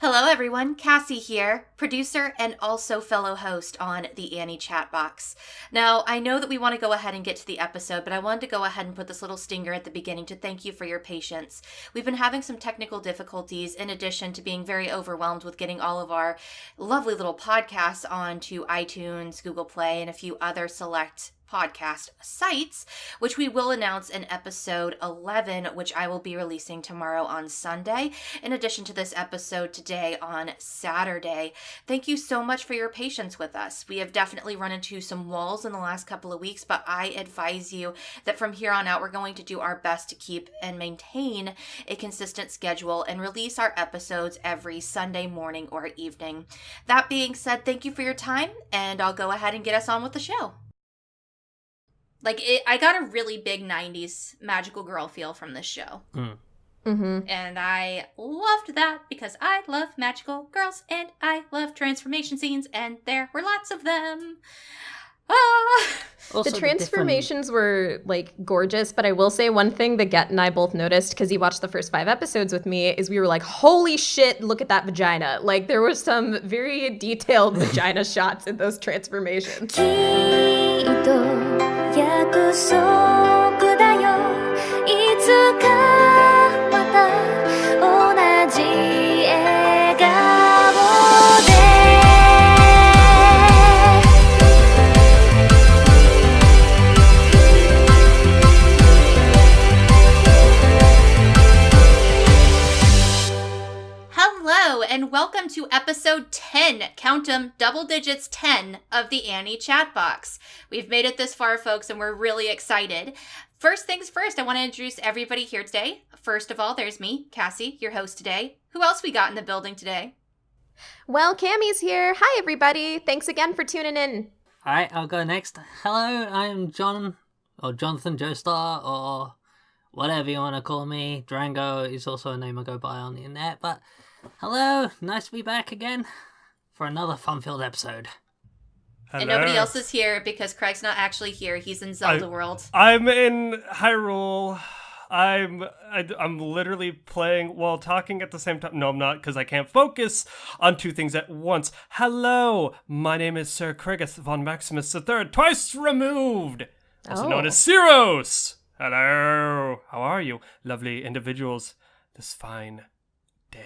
Hello everyone, Cassie here, producer and also fellow host on the Annie chat box. Now, I know that we want to go ahead and get to the episode, but I wanted to go ahead and put this little stinger at the beginning to thank you for your patience. We've been having some technical difficulties in addition to being very overwhelmed with getting all of our lovely little podcasts onto iTunes, Google Play, and a few other select podcast sites, which we will announce in episode 11, which I will be releasing tomorrow on Sunday, in addition to this episode today on Saturday. Thank you so much for your patience with us. We have definitely run into some walls in the last couple of weeks, but I advise you that from here on out, we're going to do our best to keep and maintain a consistent schedule and release our episodes every Sunday morning or evening. That being said, thank you for your time, and I'll go ahead and get us on with the show. I got a really big 90s magical girl feel from this show. Mm-hmm. And I loved that because I love magical girls and I love transformation scenes, and there were lots of them. The transformations were gorgeous, but I will say one thing that Get and I both noticed, because he watched the first 5 episodes with me, is we were like, holy shit, look at that vagina. There were some very detailed vagina shots in those transformations. 約束だよいつかまた同じ笑顔で Hello and welcome to episode 10, count 'em, double digits 10 of the Annie chat box. We've made it this far, folks, and we're really excited. First things first, I want to introduce everybody here today. First of all, there's me, Cassie, your host today. Who else we got in the building today? Well, Cami's here. Hi, everybody. Thanks again for tuning in. All right, I'll go next. Hello, I'm John, or Jonathan Joestar, or whatever you want to call me. Durango is also a name I go by on the internet, but hello, nice to be back again for another fun-filled episode. Hello. And nobody else is here because Craig's not actually here. He's in Zelda World. I'm in Hyrule. I'm literally playing while talking at the same time. No, I'm not, because I can't focus on 2 things at once. Hello, my name is Sir Craigus von Maximus III, twice removed, also known as Ceros. Hello, how are you, lovely individuals, this fine day?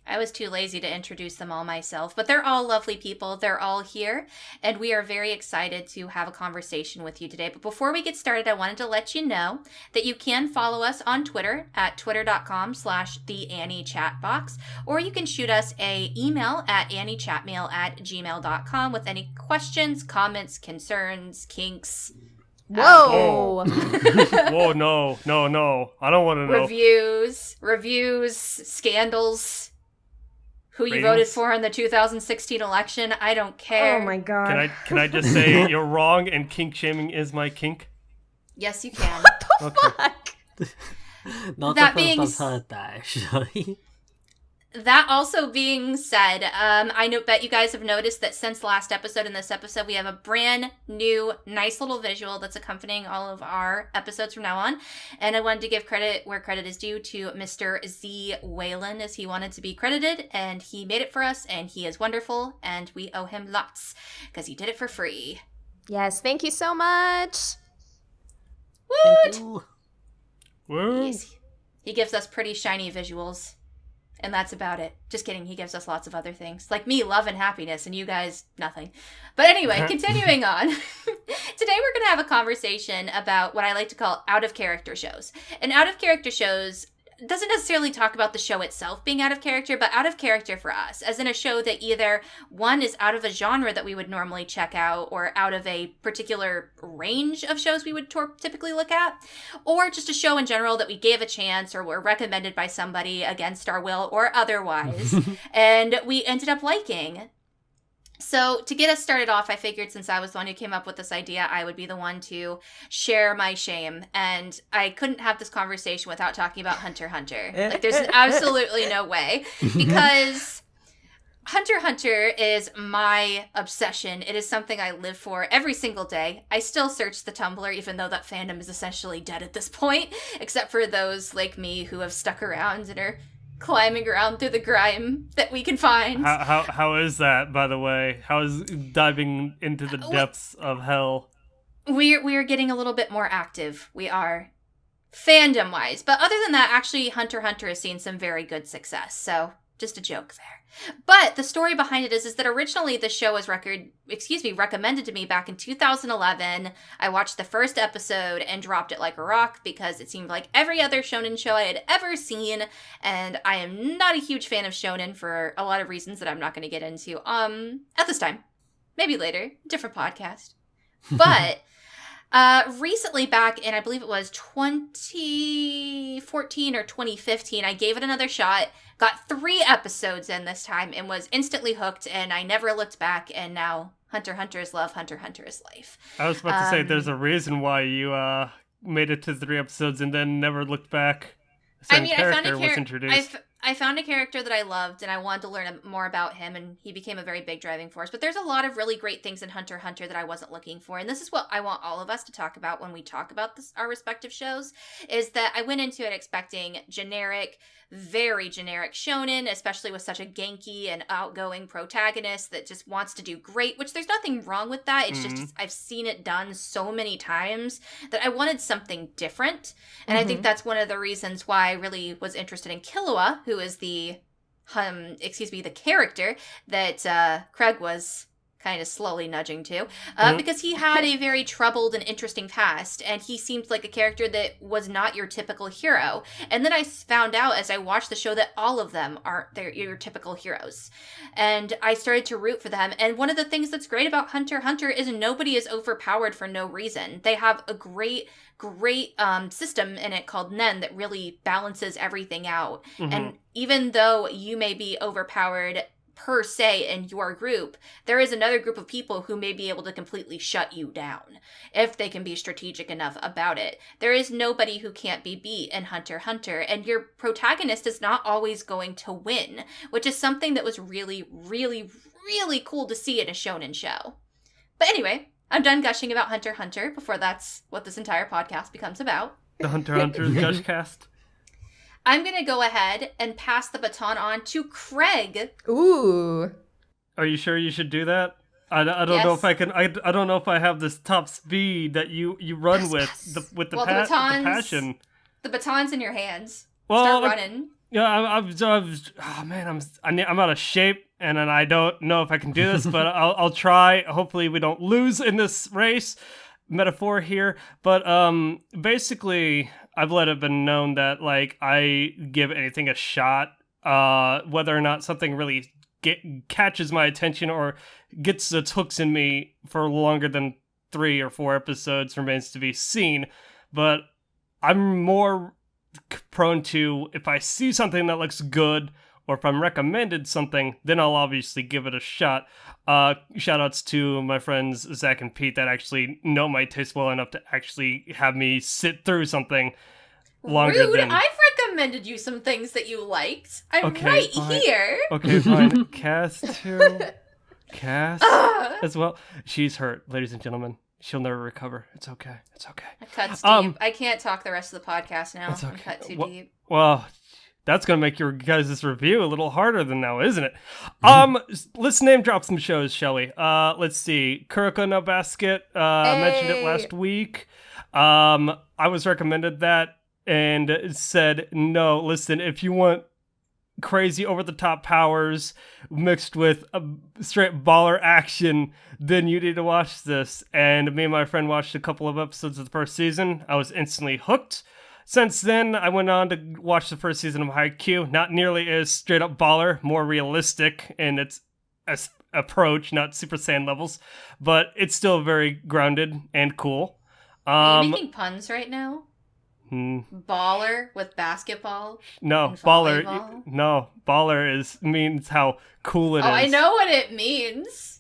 I was too lazy to introduce them all myself, but they're all lovely people. They're all here, and we are very excited to have a conversation with you today. But before we get started, I wanted to let you know that you can follow us on Twitter at twitter.com/theanniechatbox, or you can shoot us a email at anniechatmail@gmail.com with any questions, comments, concerns, kinks. Whoa! Whoa, no. I don't want to know. Reviews, scandals. Who you Ratings? voted for in the 2016 election, I don't care. Oh my god. Can I just say you're wrong and kink shaming is my kink? Yes, you can. What the fuck? Not That the being first I've heard that, actually. That also being said, I bet you guys have noticed that since last episode and this episode, we have a brand new, nice little visual that's accompanying all of our episodes from now on. And I wanted to give credit where credit is due to Mr. Z. Whalen, as he wanted to be credited, and he made it for us, and he is wonderful, and we owe him lots, because he did it for free. Yes, thank you so much. Woot! Woo. He gives us pretty shiny visuals. And that's about it. Just kidding. He gives us lots of other things. Like me, love and happiness, and you guys, nothing. But anyway, continuing on. Today we're going to have a conversation about what I like to call out-of-character shows. And out-of-character shows doesn't necessarily talk about the show itself being out of character, but out of character for us, as in a show that either, one, is out of a genre that we would normally check out, or out of a particular range of shows we would typically look at, or just a show in general that we gave a chance or were recommended by somebody against our will or otherwise, and we ended up liking. So to get us started off, I figured since I was the one who came up with this idea, I would be the one to share my shame. And I couldn't have this conversation without talking about Hunter x Hunter. There's absolutely no way. Because Hunter x Hunter is my obsession. It is something I live for every single day. I still search the Tumblr, even though that fandom is essentially dead at this point, except for those like me who have stuck around and are climbing around through the grime that we can find. How is that, by the way? How is diving into the depths of hell? We're getting a little bit more active. We are, fandom wise. But other than that, actually, Hunter x Hunter has seen some very good success. So just a joke there. But the story behind it is that originally the show was recommended to me back in 2011. I watched the first episode and dropped it like a rock because it seemed like every other shonen show I had ever seen, and I am not a huge fan of shonen for a lot of reasons that I'm not going to get into at this time. Maybe later, different podcast. But recently, back in, I believe it was 2014 or 2015, I gave it another shot, got 3 episodes in this time, and was instantly hooked, and I never looked back, and now Hunter x Hunter is love, Hunter x Hunter is life. I was about to say, there's a reason why you made it to 3 episodes and then never looked back. I found a character that I loved, and I wanted to learn more about him, and he became a very big driving force. But there's a lot of really great things in Hunter x Hunter that I wasn't looking for, and this is what I want all of us to talk about when we talk about our respective shows, is that I went into it expecting generic, very generic shonen, especially with such a genki and outgoing protagonist that just wants to do great, which there's nothing wrong with that. It's just I've seen it done so many times that I wanted something different. And I think that's one of the reasons why I really was interested in Killua, who is the character that Craig was kind of slowly nudging to, because he had a very troubled and interesting past, and he seemed like a character that was not your typical hero. And then I found out as I watched the show that all of them aren't your typical heroes, and I started to root for them. And one of the things that's great about Hunter x Hunter is nobody is overpowered for no reason. They have a great system in it called Nen that really balances everything out. And even though you may be overpowered per se in your group, there is another group of people who may be able to completely shut you down if they can be strategic enough about it. There is nobody who can't be beat in Hunter x Hunter, and your protagonist is not always going to win, which is something that was really, really, really cool to see in a shonen show. But anyway, I'm done gushing about Hunter x Hunter before that's what this entire podcast becomes about. The Hunter x Hunter Gushcast. I'm going to go ahead and pass the baton on to Craig. Ooh. Are you sure you should do that? I don't know if I can. I don't know if I have this top speed that you run with the passion. The baton's in your hands. Well, start running. Yeah, I'm out of shape, and I don't know if I can do this, but I'll try. Hopefully, we don't lose in this race. Metaphor here, but basically, I've let it been known that like I give anything a shot, whether or not something really catches my attention or gets its hooks in me for longer than 3 or 4 episodes remains to be seen. But I'm more prone to, if I see something that looks good, or if I'm recommended something, then I'll obviously give it a shot. Shout outs to my friends Zach and Pete that actually know my taste well enough to actually have me sit through something longer Rude. than... I've recommended you some things that you liked. I'm right here. Okay, fine. Cass too. Cass as well. She's hurt, ladies and gentlemen. She'll never recover. It's okay. It's okay. I cut deep. I can't talk the rest of the podcast now. It's okay. I cut too deep. Well, that's going to make your guys' review a little harder than now, isn't it? Let's name drop some shows, shall we? Let's see. Kuroko no Basket. I mentioned it last week. I was recommended that and it said, no, listen, if you want crazy over-the-top powers mixed with a straight baller action, then you need to watch this. And me and my friend watched a couple of episodes of the first season. I was instantly hooked. Since then, I went on to watch the first season of Haikyuu. Not nearly as straight up baller, more realistic in its approach, not Super Saiyan levels, but it's still very grounded and cool. Are you making puns right now? Baller with basketball? No, baller. No, baller means how cool it is. Oh, I know what it means.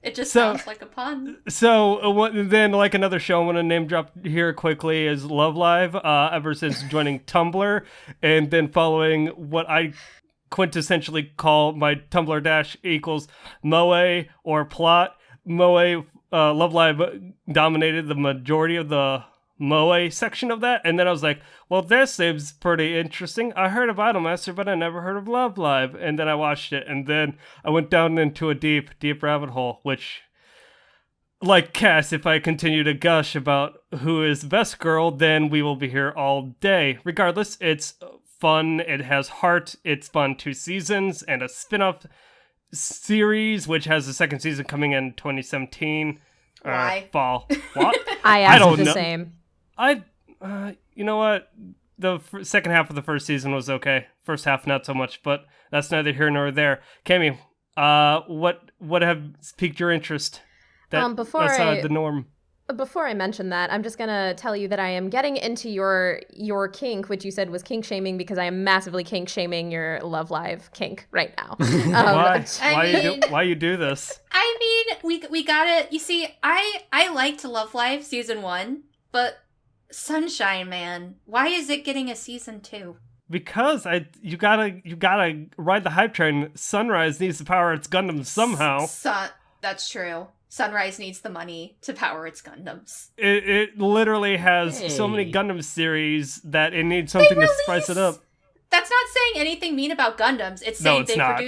It just sounds like a pun. So then, like another show I want to name drop here quickly is Love Live. Ever since joining Tumblr, and then following what I quintessentially call my Tumblr dash equals moe or plot. Moe, Love Live dominated the majority of the moe section of that, and then I was like, well, this seems pretty interesting. I heard of Idolmaster, but I never heard of Love Live, and then I watched it, and then I went down into a deep rabbit hole, which, like Cass, if I continue to gush about who is the best girl, then we will be here all day. Regardless, it's fun, it has heart, it's spun 2 seasons, and a spin-off series, which has a second season coming in 2017. Why? Fall. What? I asked don't the know. same. You know what? The second half of the first season was okay. First half, not so much, but that's neither here nor there. Cami, what have piqued your interest? Outside the norm. Before I mention that, I'm just gonna tell you that I am getting into your kink, which you said was kink shaming, because I am massively kink shaming your Love Live kink right now. Why you do this? I mean, we gotta. You see, I liked Love Live season 1, but Sunshine Man, why is it getting a season 2? Because you gotta ride the hype train. Sunrise needs to power its Gundam somehow. That's true. Sunrise needs the money to power its Gundams. It literally has so many Gundam series that it needs something to spice it up. That's not saying anything mean about Gundams. It's saying it's not.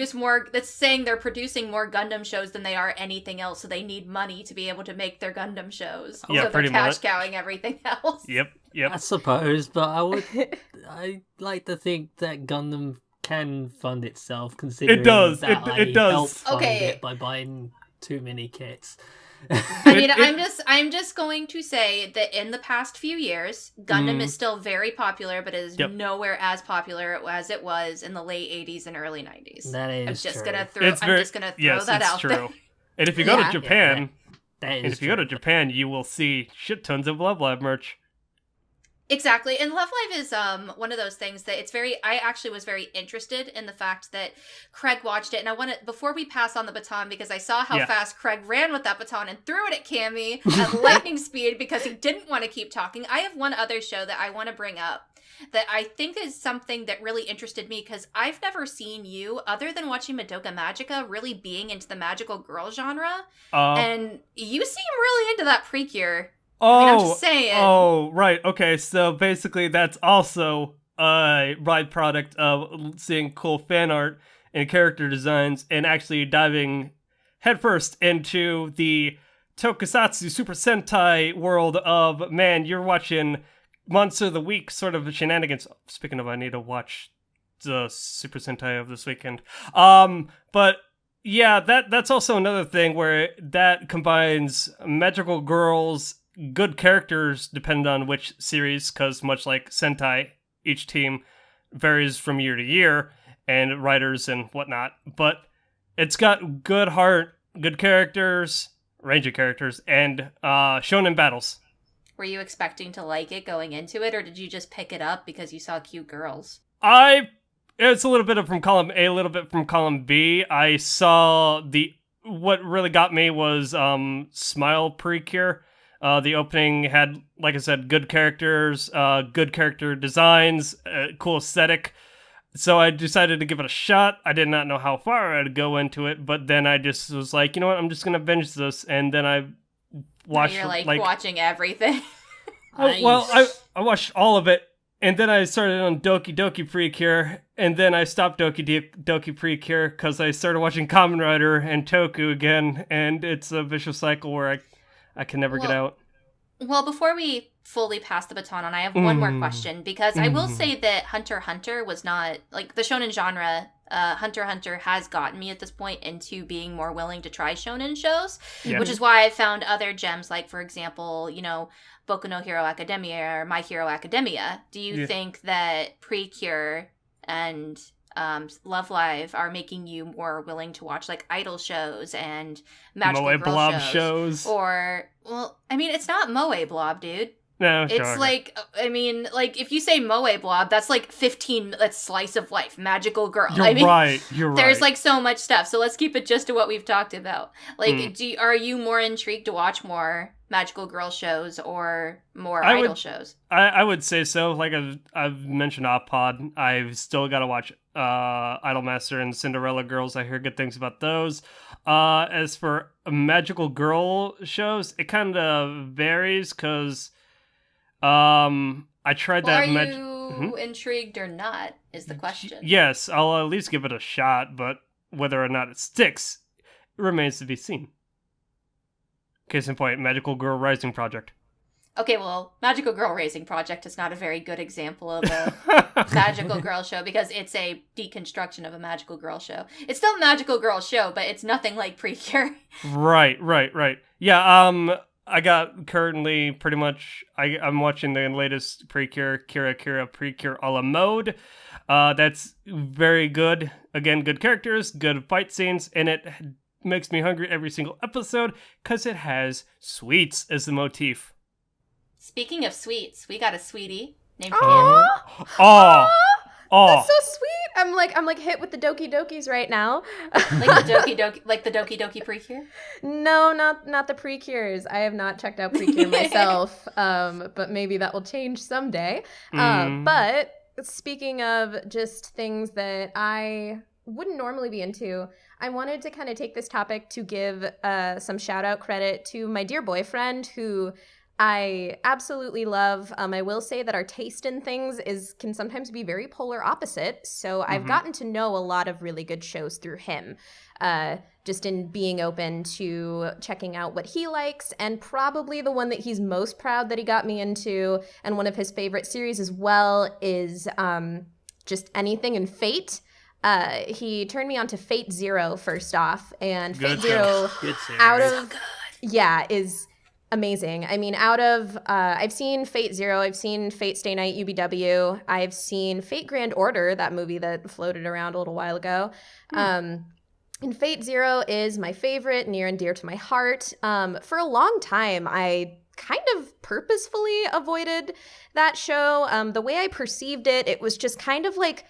That's saying they're producing more Gundam shows than they are anything else, so they need money to be able to make their Gundam shows. Yeah, so pretty they're much. cash cowing everything else. Yep. I suppose, but I like to think that Gundam can fund itself, considering It does. that It does. helped fund Okay. it by buying too many kits. I mean, I'm just going to say that in the past few years, Gundam is still very popular, but it is nowhere as popular as it was in the late 80s and early 90s. That is I'm just true. gonna throw that out true. there. And if you go to Japan, You you will see shit tons of Love Live merch. Exactly. And Love Live is one of those things that I actually was very interested in the fact that Craig watched it. And I want to, before we pass on the baton, because I saw how fast Craig ran with that baton and threw it at Cami at lightning speed because he didn't want to keep talking. I have one other show that I want to bring up that I think is something that really interested me, because I've never seen you, other than watching Madoka Magica, really being into the magical girl genre. And you seem really into that Precure. I'm just saying. Oh, right. Okay, so basically that's also a byproduct of seeing cool fan art and character designs and actually diving headfirst into the tokusatsu Super Sentai world of, man, you're watching Monster of the Week sort of shenanigans. Speaking of, I need to watch the Super Sentai of this weekend. But yeah, that's also another thing where that combines magical girls, good characters, depending on which series, because much like Sentai, each team varies from year to year, and writers and whatnot, but it's got good heart, good characters, range of characters, and shonen battles. Were you expecting to like it going into it, or did you just pick it up because you saw cute girls? It's a little bit from column A, a little bit from column B. I saw what really got me was Smile Precure. The opening had, like I said, good characters, good character designs, cool aesthetic. So I decided to give it a shot. I did not know how far I'd go into it, but then I just was like, you know what, I'm just going to binge this. And then I watched... You're watching everything. Well, I watched all of it, and then I started on Doki Doki Precure, and then I stopped Doki Precure because I started watching Kamen Rider and Toku again, and it's a vicious cycle where I can never get out. Well, before we fully pass the baton on, I have one more question, because I will say that Hunter x Hunter was not, like, the shonen genre, Hunter x Hunter has gotten me at this point into being more willing to try shonen shows, which is why I found other gems, like, for example, Boku no Hero Academia or My Hero Academia. Do you think that Precure and Love Live are making you more willing to watch, like, idol shows and magical girl Blob shows? Or, well, I mean, it's not Moe Blob, dude. No, it's sure. like, I mean, like, if you say Moe Blob, that's like 15, that's slice of life, magical girl. You're right. There's like so much stuff, so let's keep it just to what we've talked about. Like, are you more intrigued to watch more magical girl shows or more idol shows? I would say so. Like I've mentioned Oppod. I've still got to watch Idolmaster and Cinderella Girls. I hear good things about those. As for magical girl shows, it kind of varies, because I tried Well, that. are you intrigued or not? Is the question. Yes, I'll at least give it a shot, but whether or not it sticks remains to be seen. Case in point, Magical Girl Rising Project. Okay, well, Magical Girl Racing Project is not a very good example of a magical girl show because it's a deconstruction of a magical girl show. It's still a magical girl show, but it's nothing like Precure. Right. Yeah, I got currently pretty much, I'm watching the latest Precure, Kira Precure a la mode. That's very good. Again, good characters, good fight scenes, and it makes me hungry every single episode because it has sweets as the motif. Speaking of sweets, we got a sweetie named Aw. Cami. Oh, That's so sweet. I'm like hit with the Doki Dokis right now. Like the Doki Doki Precure? No, not the Precures. I have not checked out Precure myself, but maybe that will change someday. But speaking of just things that I wouldn't normally be into, I wanted to kind of take this topic to give some shout out credit to my dear boyfriend who I absolutely love. I will say that our taste in things can sometimes be very polar opposite. So I've gotten to know a lot of really good shows through him, just in being open to checking out what he likes. And probably the one that he's most proud that he got me into, and one of his favorite series as well, is just anything in Fate. He turned me on to Fate Zero first off, and Fate Zero out of is amazing. I mean, out of I've seen Fate Zero, I've seen Fate Stay Night UBW, I've seen Fate Grand Order, that movie that floated around a little while ago. And Fate Zero is my favorite, near and dear to my heart. For a long time, I kind of purposefully avoided that show. The way I perceived it, it was just kind of like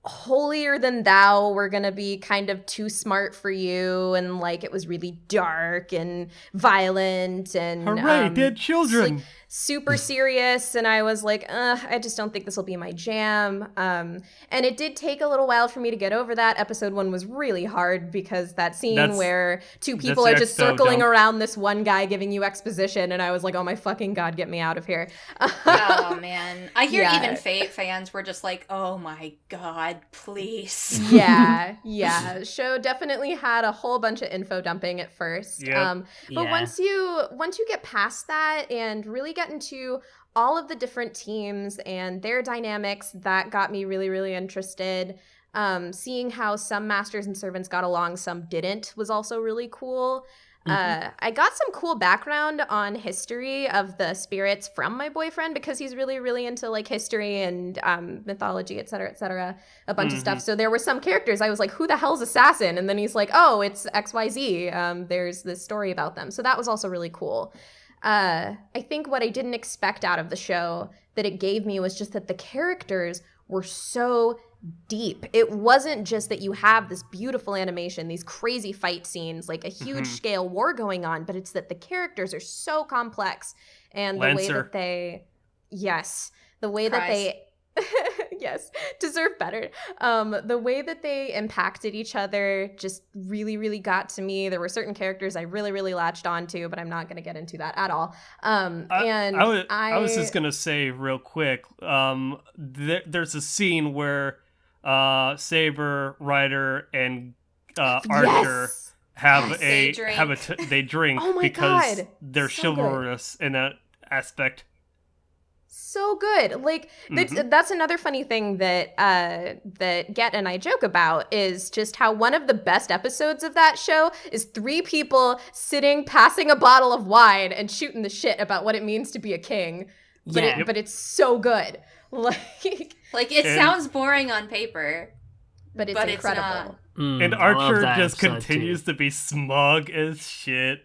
holier than thou. We're gonna be kind of too smart for you, and like it was really dark and violent and hooray, dead children. Like, super serious, and I was like, I just don't think this will be my jam. And it did take a little while for me to get over that. Episode 1 was really hard because that scene where two people are just circling around this one guy giving you exposition, and I was like, oh my fucking god, get me out of here. Oh man, I hear even Fate fans were just like, oh my god, please. Yeah. Show definitely had a whole bunch of info dumping at first. But once you get past that and really get into all of the different teams and their dynamics, that got me really, really interested. Seeing how some masters and servants got along, some didn't, was also really cool. I got some cool background on history of the spirits from my boyfriend because he's really, really into like history and mythology, et cetera, a bunch of stuff. So there were some characters I was like, who the hell's Assassin? And then he's like, oh, it's XYZ. There's this story about them. So that was also really cool. I think what I didn't expect out of the show that it gave me was just that the characters were so deep. It wasn't just that you have this beautiful animation, these crazy fight scenes, like a huge scale war going on, but it's that the characters are so complex, and the way that they yes, deserve better. The way that they impacted each other just really, really got to me. There were certain characters I really, really latched onto, but I'm not going to get into that at all. I was just going to say real quick, there's a scene where Saber, Ryder, and Archer they drink because they're chivalrous in that aspect. So good. Like that's another funny thing that Get and I joke about is just how one of the best episodes of that show is 3 people sitting, passing a bottle of wine and shooting the shit about what it means to be a king. But it's so good. Like it sounds boring on paper, but it's incredible. And Archer just continues to be smug as shit.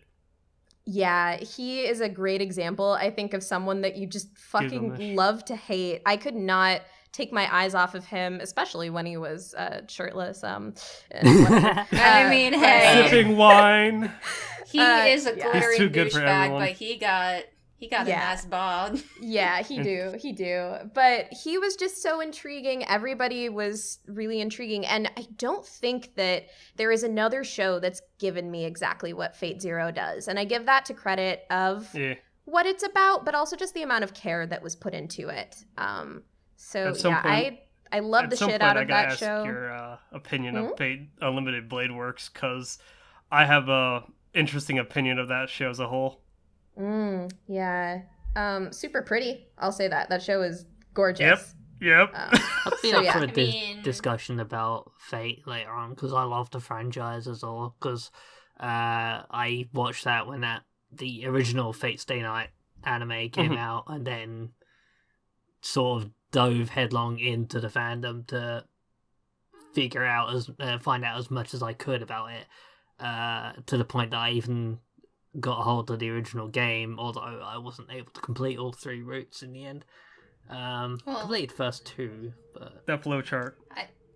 Yeah, he is a great example, I think, of someone that you just fucking love to hate. I could not take my eyes off of him, especially when he was shirtless. I mean, hey. Sipping wine. He is a glittering douchebag, but he got a nice bod. Yeah, he do. But he was just so intriguing. Everybody was really intriguing. And I don't think that there is another show that's given me exactly what Fate Zero does. And I give that to credit of what it's about, but also just the amount of care that was put into it. So At some yeah, point- I love At the some shit point, out I of gotta that ask show. your opinion of Fate Unlimited Blade Works, because I have a interesting opinion of that show as a whole. Yeah. Super pretty. I'll say that. That show is gorgeous. Yep. I'd be So, up yeah. for a I mean- discussion about Fate later on, because I love the franchise as well, because I watched that when the original Fate Stay Night anime came out, and then sort of dove headlong into the fandom to find out as much as I could about it, to the point that I even got a hold of the original game, although I wasn't able to complete all 3 routes in the end. Completed the first 2, but That flowchart.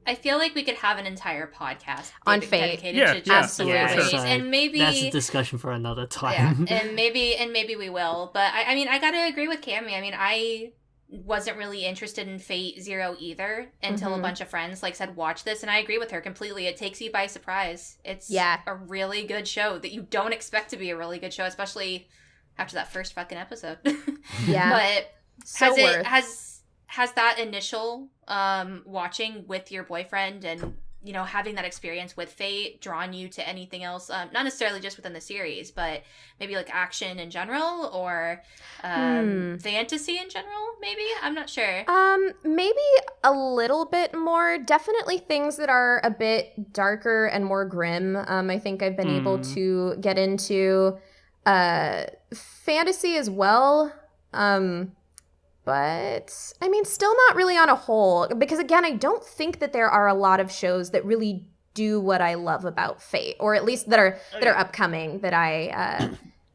I feel like we could have an entire podcast On Fate. dedicated Yeah, to yeah, just the absolutely. movies, so and maybe that's a discussion for another yeah, time. and maybe we will. But I mean, I gotta agree with Cami. I mean, I wasn't really interested in Fate Zero either until a bunch of friends said watch this, and I agree with her completely. It takes you by surprise. It's a really good show that you don't expect to be a really good show, especially after that first fucking episode. Yeah. But So has that initial watching with your boyfriend and having that experience with Fate drawn you to anything else, not necessarily just within the series, but maybe action in general, or fantasy in general? Maybe, I'm not sure. Maybe a little bit more. Definitely things that are a bit darker and more grim. I think I've been able to get into fantasy as well. But I mean, still not really on a whole, because again, I don't think that there are a lot of shows that really do what I love about Fate, or at least that are upcoming that I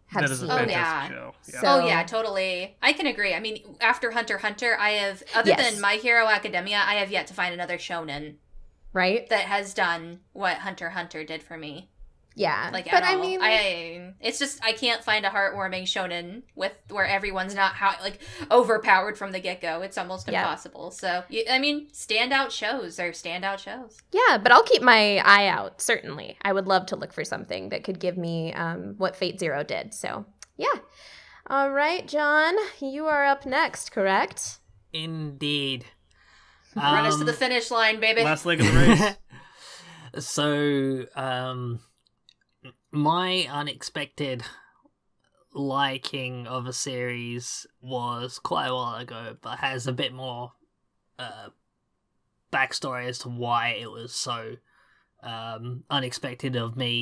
have That is a seen. fantastic show. Yeah. So- Oh yeah, totally. I can agree. I mean, after Hunter x Hunter, I have, other than My Hero Academia, I have yet to find another shonen Right? that has done what Hunter x Hunter did for me. Yeah. But but I I mean, it's just I can't find a heartwarming shonen where everyone's not overpowered from the get go. It's almost impossible. So I mean, standout shows are standout shows. yeah, but I'll keep my eye out, certainly. I would love to look for something that could give me what Fate Zero did. So, yeah. All right, John, you are up next, correct? Indeed. Run us to the finish line, baby. Last leg of the race. So, my unexpected liking of a series was quite a while ago, but has a bit more backstory as to why it was so unexpected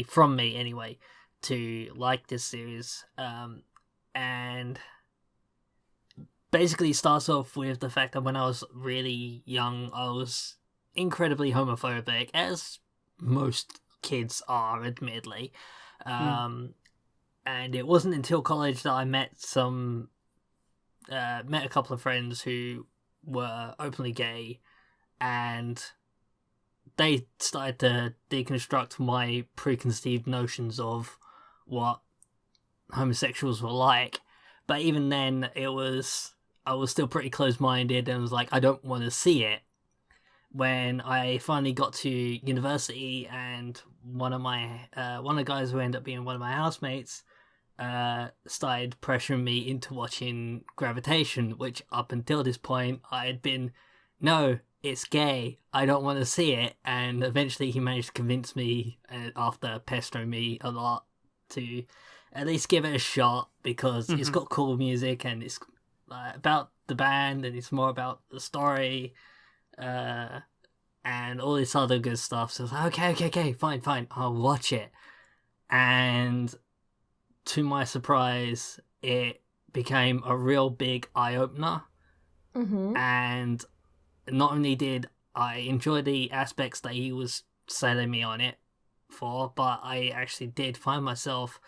from me anyway, to like this series. And basically starts off with the fact that when I was really young, I was incredibly homophobic, as most kids are, admittedly. And it wasn't until college that I met a couple of friends who were openly gay, and they started to deconstruct my preconceived notions of what homosexuals were like. But even then, I was still pretty closed-minded and was like, I don't want to see it. When I finally got to university, and one of the guys who ended up being one of my housemates started pressuring me into watching Gravitation, which up until this point I had been, no, it's gay, I don't want to see it. And eventually he managed to convince me, after pestering me a lot, to at least give it a shot, because it's got cool music, and it's about the band, and it's more about the story, and all this other good stuff. So I was like, okay, fine, I'll watch it. And to my surprise, it became a real big eye-opener. And not only did I enjoy the aspects that he was selling me on it for, but I actually did find myself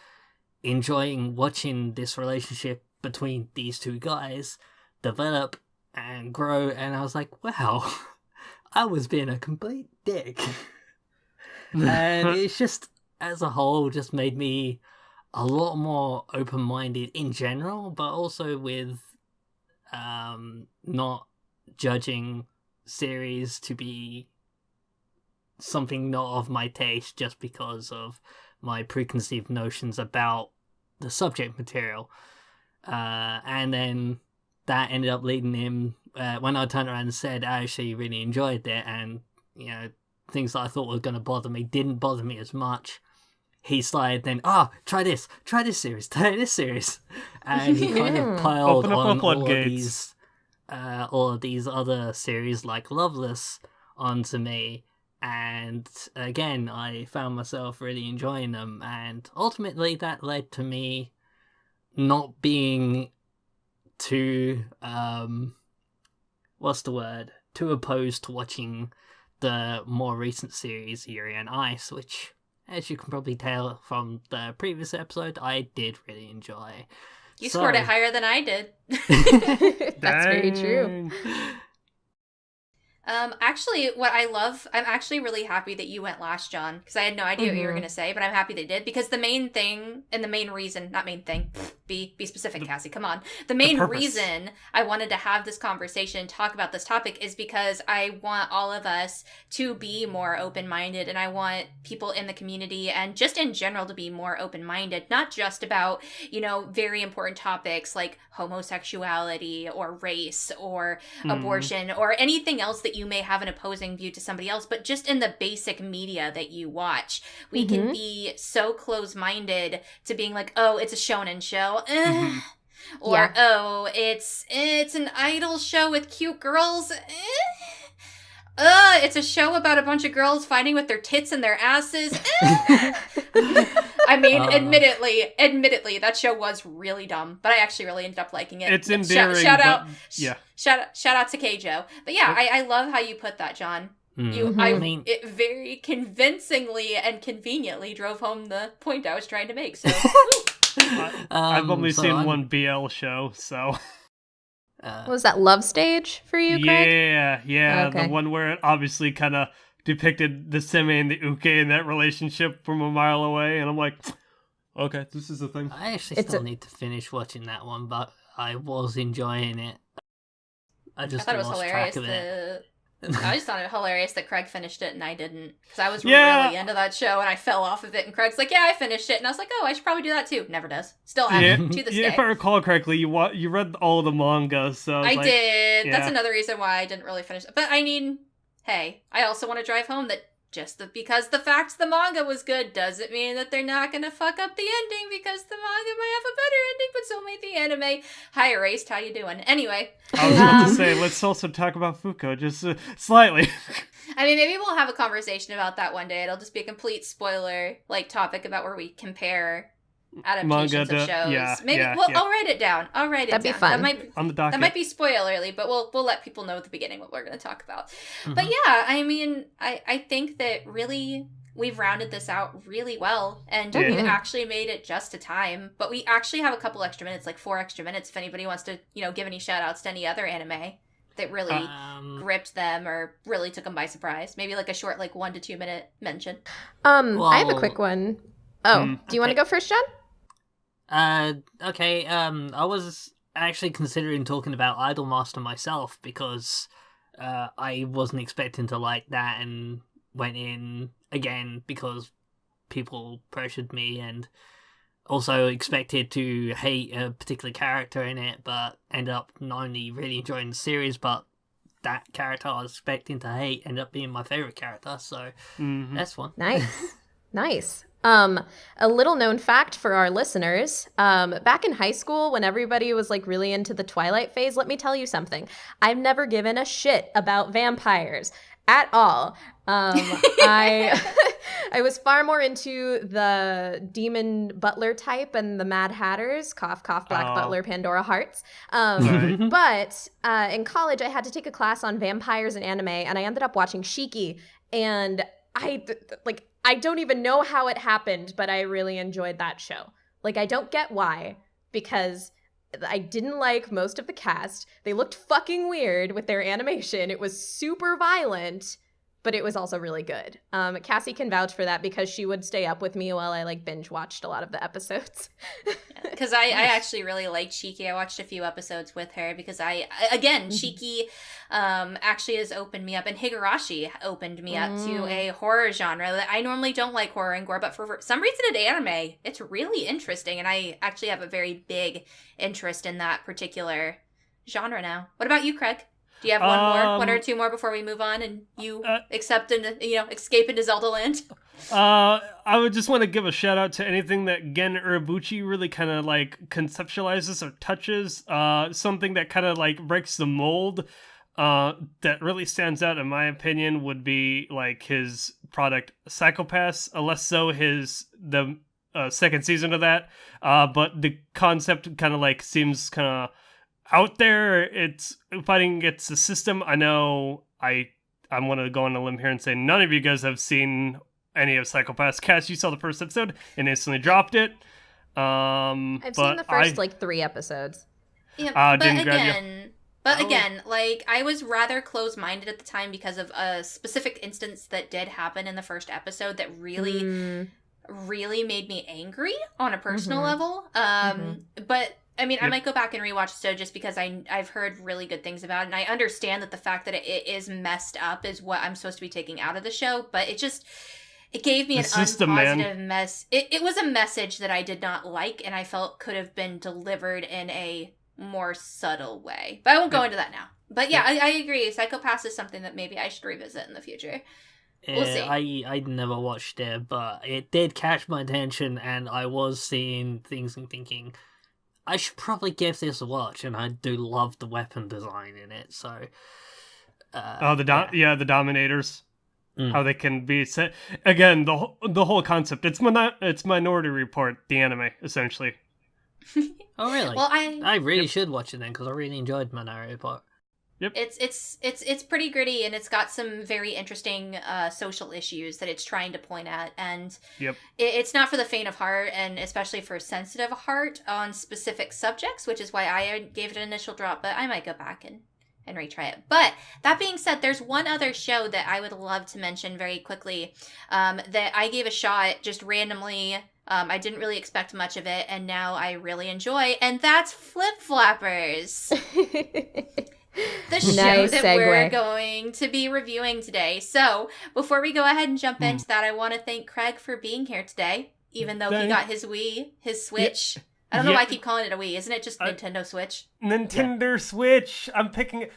enjoying watching this relationship between these two guys develop and grow. And I was like, wow, I was being a complete dick. And it's just, as a whole, just made me a lot more open-minded in general, but also with not judging series to be something not of my taste just because of my preconceived notions about the subject material. And then that ended up leading him, when I turned around and said I actually really enjoyed it, and things that I thought were going to bother me didn't bother me as much. He started then, try this series, and he kind of piled Open up on the floodgates. all of these other series like Loveless onto me, and again I found myself really enjoying them, and ultimately that led to me not being too too opposed to watching the more recent series Yuri on Ice, which, as you can probably tell from the previous episode, I did really enjoy. You scored it higher than I did. That's very true. Actually, what I love, I'm actually really happy that you went last, John, because I had no idea what you were going to say, but I'm happy they did, because the main thing, and the main reason, not main thing, be specific, Cassie, come on. The main reason I wanted to have this conversation, talk about this topic, is because I want all of us to be more open-minded, and I want people in the community, and just in general, to be more open-minded, not just about, very important topics like homosexuality, or race, or abortion, or anything else that you may have an opposing view to somebody else, but just in the basic media that you watch. We can be so close-minded to being like, oh, it's a shonen show, or oh, it's an idol show with cute girls, it's a show about a bunch of girls fighting with their tits and their asses. I mean, admittedly, that show was really dumb, but I actually really ended up liking it. It's endearing. Shout out to Keijo. But yeah, I love how you put that, John. It very convincingly and conveniently drove home the point I was trying to make. So I've only seen one BL show, so. What was that, Love Stage for you, Craig? Yeah, Okay. The one where it obviously kind of depicted the Seme and the Uke in that relationship from a mile away, and I'm like, okay, this is a thing. I actually still need to finish watching that one, but I was enjoying it. I thought it was hilarious. I just thought it hilarious that Craig finished it and I didn't, because I was really into that show and I fell off of it, and Craig's like, yeah, I finished it, and I was like, oh, I should probably do that too. Never does. Still haven't to this day. If I recall correctly, you read all of the manga, so I did. Yeah. That's another reason why I didn't really finish it. But I mean, hey, I also want to drive home that because the fact the manga was good doesn't mean that they're not going to fuck up the ending, because the manga might have a better ending, but so may the anime. Hi, Erased, how you doing? Anyway. I was about to say, let's also talk about Fuko, just slightly. I mean, maybe we'll have a conversation about that one day. It'll just be a complete spoiler, topic about where we compare adaptations of shows. I'll write it down. That'd be fun. On the docket. That might be spoilerly, but we'll let people know at the beginning what we're going to talk about. But yeah, I mean, I think that really we've rounded this out really well, and we've actually made it just to time. But we actually have a couple extra minutes, like 4 extra minutes, if anybody wants to, give any shout outs to any other anime that really gripped them or really took them by surprise. Maybe like a short, 1 to 2 minute mention. I have a quick one. Do you want to go first, John? Okay, I was actually considering talking about Idolmaster myself, because I wasn't expecting to like that, and went in again because people pressured me, and also expected to hate a particular character in it, but ended up not only really enjoying the series, but that character I was expecting to hate ended up being my favorite character, so that's one. Nice. A little known fact for our listeners, back in high school when everybody was really into the Twilight phase, let me tell you something. I've never given a shit about vampires at all. I was far more into the demon butler type and the Mad Hatters, cough, cough, Black Butler, Pandora Hearts. But in college, I had to take a class on vampires and anime, and I ended up watching Shiki, and I don't even know how it happened, but I really enjoyed that show. I don't get why, because I didn't like most of the cast. They looked fucking weird with their animation. It was super violent, but it was also really good. Cassie can vouch for that because she would stay up with me while I like binge watched a lot of the episodes. Because I actually really liked Shiki. I watched a few episodes with her because Shiki actually has opened me up, and Higurashi opened me up to a horror genre that I normally don't like horror and gore, but for some reason in anime, it's really interesting, and I actually have a very big interest in that particular genre now. What about you, Craig? Do you have one or two more before we move on and you escape into Zelda land? I would just want to give a shout out to anything that Gen Urobuchi really kind of like conceptualizes or touches. Something that kind of like breaks the mold. That really stands out in my opinion would be like his product Psychopaths, less so the second season of that. But the concept kind of like seems kind of out there. It's fighting against the system. I know I'm going to go on a limb here and say none of you guys have seen any of Psychopaths. Cass, you saw the first episode and instantly dropped it. I've seen the first 3 episodes. Yeah, but again, like, I was rather closed-minded at the time because of a specific instance that did happen in the first episode that really, really made me angry on a personal level. But I mean, I might go back and rewatch the show just because I've heard really good things about it, and I understand that the fact that it is messed up is what I'm supposed to be taking out of the show, but it gave me an unpositive mess. It was a message that I did not like, and I felt could have been delivered in a more subtle way. But I won't go into that now. But yeah, I agree. Psychopaths is something that maybe I should revisit in the future. We'll see. I never watched it, but it did catch my attention, and I was seeing things and thinking, I should probably give this a watch, and I do love the weapon design in it. So, the Dominators, how they can be set again. The whole concept. It's Minority Report, the anime, essentially. Oh really? Well, I really should watch it then because I really enjoyed Minority Report. Yep. It's pretty gritty, and it's got some very interesting social issues that it's trying to point at, and it's not for the faint of heart, and especially for sensitive heart on specific subjects, which is why I gave it an initial drop, but I might go back and retry it. But that being said, there's one other show that I would love to mention very quickly that I gave a shot just randomly. I didn't really expect much of it, and now I really enjoy, and that's Flip Flappers. The show nice that segue. We're going to be reviewing today. So, before we go ahead and jump into that, I want to thank Craig for being here today, even though he got his Switch. Yeah. I don't know why I keep calling it a Wii. Isn't it just Nintendo Switch? Nintendo Switch. I'm picking it.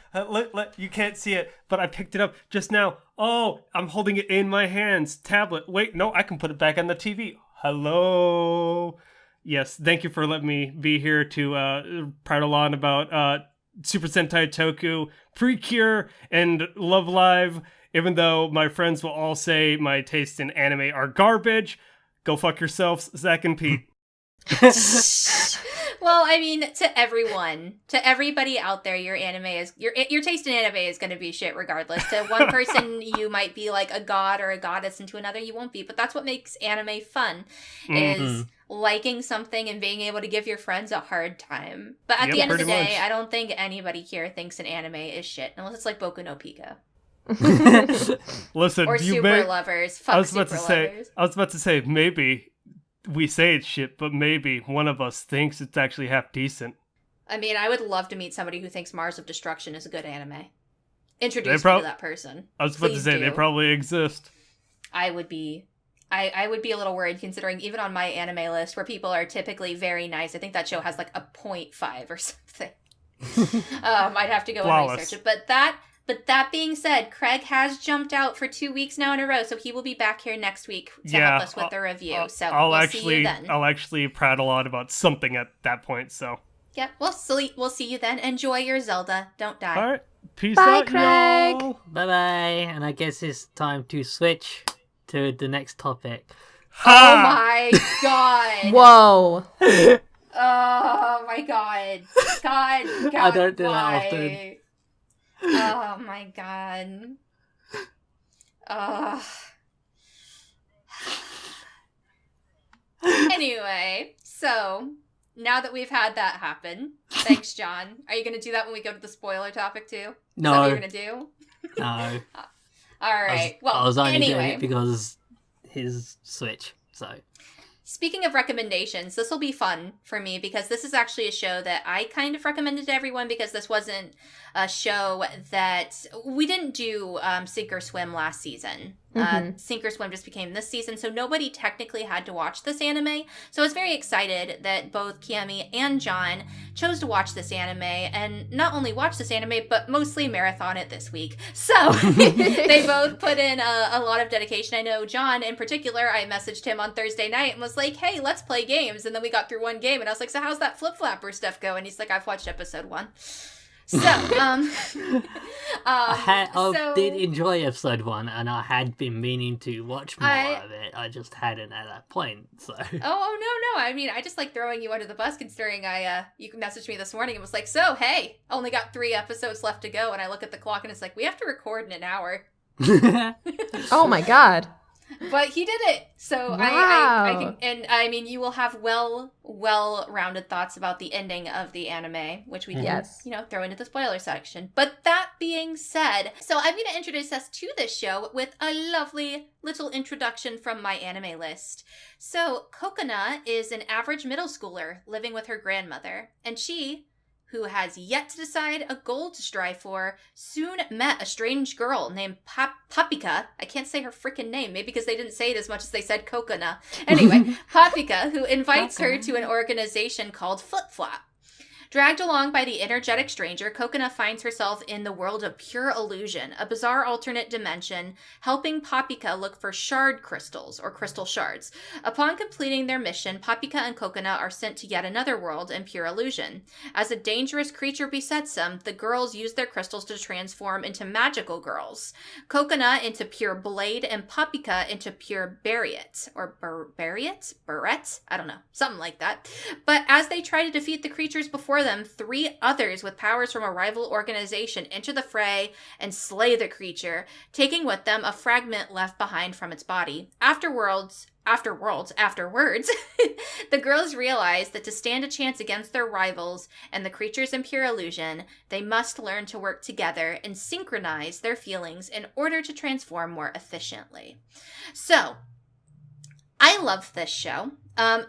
You can't see it, but I picked it up just now. Oh, I'm holding it in my hands. Tablet. Wait, no, I can put it back on the TV. Hello. Yes, thank you for letting me be here to prattle on about Super Sentai Toku, Precure, and Love Live. Even though my friends will all say my tastes in anime are garbage, go fuck yourselves, Zach and Pete. Well, I mean, to everybody out there, your taste in anime is going to be shit regardless. To one person, you might be like a god or a goddess, and to another, you won't be. But that's what makes anime fun, is liking something and being able to give your friends a hard time. But at the end of the day, I don't think anybody here thinks an anime is shit, unless it's like Boku no Pico. Listen, or Super Lovers. Fuck I was about Lovers. to say, maybe we say it's shit, but maybe one of us thinks it's actually half decent. I mean, I would love to meet somebody who thinks Mars of Destruction is a good anime. Introduce me to that person. I was about to say, they probably exist. I would be a little worried, considering even on my anime list, where people are typically very nice, I think that show has like a 0.5 or something. I'd have to go and research it. But that being said, Craig has jumped out for 2 weeks now in a row, so he will be back here next week to help us with the review. So we'll see you then. I'll actually prattle on about something at that point, so. Yeah, we'll see you then. Enjoy your Zelda. Don't die. All right. Peace Bye, out, Craig. y'all. Bye-bye, and I guess it's time to switch to the next topic. Oh my god. Whoa. Oh my god. God, I don't do why? that often. Oh my god. Anyway, so now that we've had that happen, thanks, John. Are you going to do that when we go to the spoiler topic too? No. Is that what you're going to do? No. All right. I was only doing anyway. it because his Switch, so. Speaking of recommendations, this will be fun for me because this is actually a show that I kind of recommended to everyone because this wasn't a show that we didn't do Sink or Swim last season. Sink or Swim just became this season, so nobody technically had to watch this anime. So I was very excited that both Cami and John chose to watch this anime, and not only watch this anime, but mostly marathon it this week. So they both put in a lot of dedication. I know John in particular, I messaged him on Thursday night and was like, hey, let's play games. And then we got through one game, and I was like, so how's that Flip Flapper stuff go? And he's like, I've watched episode 1. So, I did enjoy episode 1, and I had been meaning to watch more of it. I just hadn't at that point. So. Oh no! I mean, I just like throwing you under the bus, considering you messaged me this morning and was like, so hey, only got 3 episodes left to go, and I look at the clock and it's like we have to record in an hour. Oh my god. But he did it. So wow. I can, and I mean, you will have well-rounded thoughts about the ending of the anime, which we can, throw into the spoiler section. But that being said, so I'm going to introduce us to this show with a lovely little introduction from my anime list. So Kokona is an average middle schooler living with her grandmother, and she, who has yet to decide a goal to strive for, soon met a strange girl named Papika. I can't say her freaking name, maybe because they didn't say it as much as they said Kokona. Anyway, Papika, who invites her to an organization called Flip Flop. Dragged along by the energetic stranger, Kokona finds herself in the world of pure illusion, a bizarre alternate dimension, helping Papika look for shard crystals, or crystal shards. Upon completing their mission, Papika and Kokona are sent to yet another world in pure illusion. As a dangerous creature besets them, the girls use their crystals to transform into magical girls. Kokona into pure blade, and Papika into pure barriet, or barret? I don't know, something like that. But as they try to defeat the creatures before them, 3 others with powers from a rival organization enter the fray and slay the creature, taking with them a fragment left behind from its body. Afterwards, the girls realize that to stand a chance against their rivals and the creatures in pure illusion, they must learn to work together and synchronize their feelings in order to transform more efficiently. So, I love this show,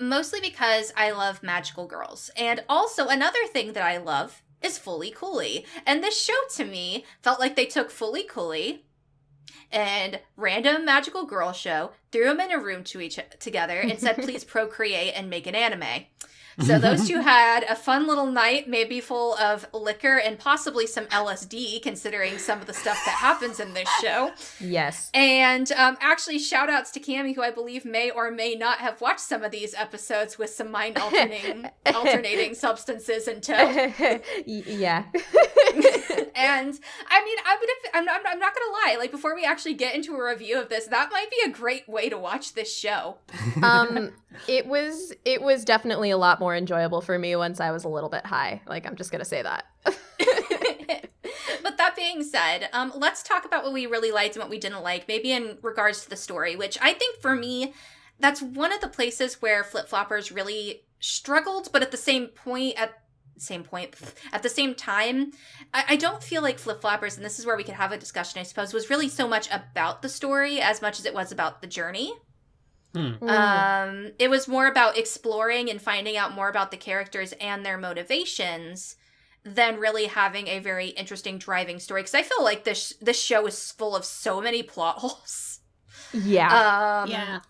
mostly because I love magical girls. And also another thing that I love is Fully Cooley. And this show to me felt like they took Fully Cooley and random magical girl show, threw them in a room together and said, please procreate and make an anime. So those two had a fun little night, maybe full of liquor and possibly some LSD, considering some of the stuff that happens in this show. Yes. And actually, shout outs to Cami, who I believe may or may not have watched some of these episodes with some mind alternating substances in tow. Yeah. And I mean, I'm not gonna lie. Like, before we actually get into a review of this, that might be a great way to watch this show. It was definitely a lot more enjoyable for me once I was a little bit high. Like, I'm just gonna say that. But that being said, let's talk about what we really liked and what we didn't like, maybe in regards to the story, which I think for me, that's one of the places where Flip Floppers really struggled, but at the same time, I don't feel like Flip Floppers, and this is where we could have a discussion, I suppose, was really so much about the story as much as it was about the journey. It was more about exploring and finding out more about the characters and their motivations than really having a very interesting driving story. Because I feel like this show is full of so many plot holes. Yeah.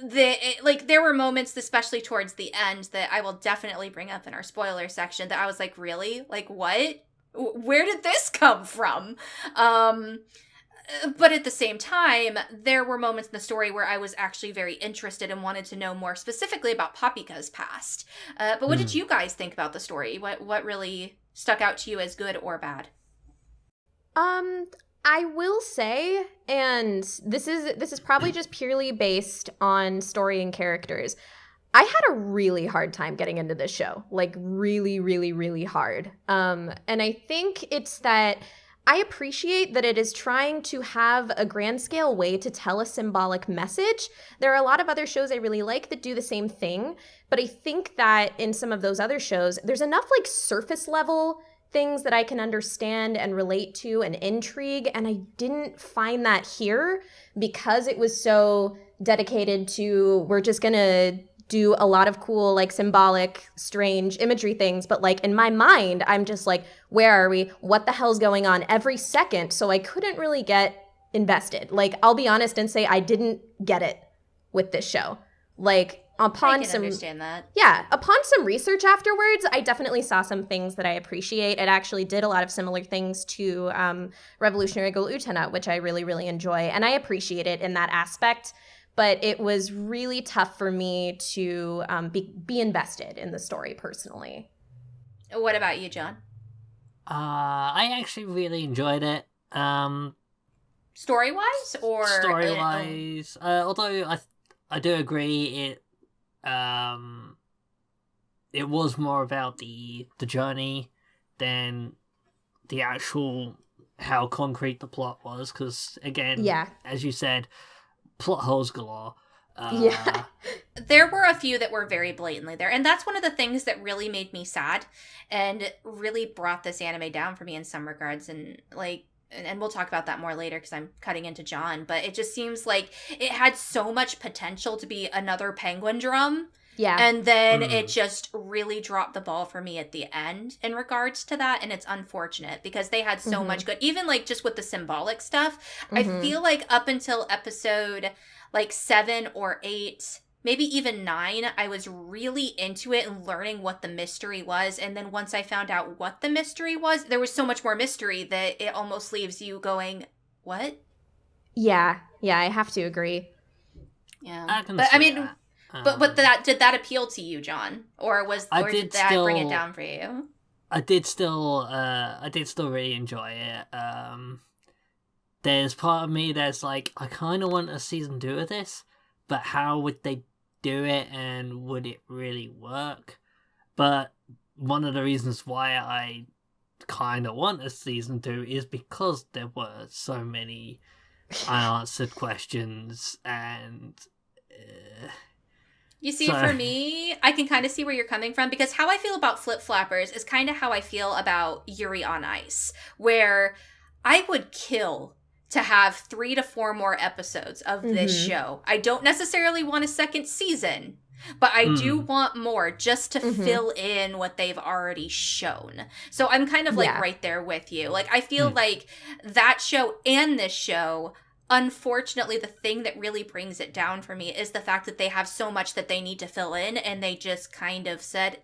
There were moments, especially towards the end, that I will definitely bring up in our spoiler section, that I was like, really? Like, what? Where did this come from? But at the same time, there were moments in the story where I was actually very interested and wanted to know more specifically about Papika's past. But what did you guys think about the story? What really stuck out to you as good or bad? I will say, and this is probably just purely based on story and characters, I had a really hard time getting into this show. Like, really, really, really hard. And I think it's that I appreciate that it is trying to have a grand scale way to tell a symbolic message. There are a lot of other shows I really like that do the same thing, but I think that in some of those other shows, there's enough like surface level things that I can understand and relate to and intrigue. And I didn't find that here because it was so dedicated to, we're just going to do a lot of cool, like symbolic, strange imagery things. But like in my mind, I'm just like, where are we? What the hell's going on every second? So I couldn't really get invested. Like, I'll be honest and say I didn't get it with this show. Like, upon some understand that. Yeah, upon some research afterwards, I definitely saw some things that I appreciate. It actually did a lot of similar things to Revolutionary Girl Utena, which I really, really enjoy. And I appreciate it in that aspect. But it was really tough for me to be invested in the story personally. What about you, John? I actually really enjoyed it. Story-wise, or story-wise, although I do agree it was more about the journey than the actual how concrete the plot was. Because again, as you said, plot holes galore. There were a few that were very blatantly there, and that's one of the things that really made me sad and really brought this anime down for me in some regards. And like, and we'll talk about that more later because I'm cutting into John, but it just seems like it had so much potential to be another Penguin Drum. Yeah. And then it just really dropped the ball for me at the end in regards to that. And it's unfortunate because they had so much good, even like just with the symbolic stuff. I feel like up until episode like 7 or 8, maybe even 9, I was really into it and learning what the mystery was. And then once I found out what the mystery was, there was so much more mystery that it almost leaves you going, what? Yeah, I have to agree. Yeah. But I mean, that. But did that appeal to you, John? Or did that bring it down for you? I did still really enjoy it. There's part of me that's like, I kind of want a season 2 of this, but how would they do it and would it really work? But one of the reasons why I kind of want a season 2 is because there were so many unanswered questions and... You see, for me, I can kind of see where you're coming from, because how I feel about Flip Flappers is kind of how I feel about Yuri on Ice, where I would kill to have 3 to 4 more episodes of this show. I don't necessarily want a second season, but I do want more just to fill in what they've already shown. So I'm kind of like right there with you. Like, I feel like that show and this show, unfortunately, the thing that really brings it down for me is the fact that they have so much that they need to fill in, and they just kind of said,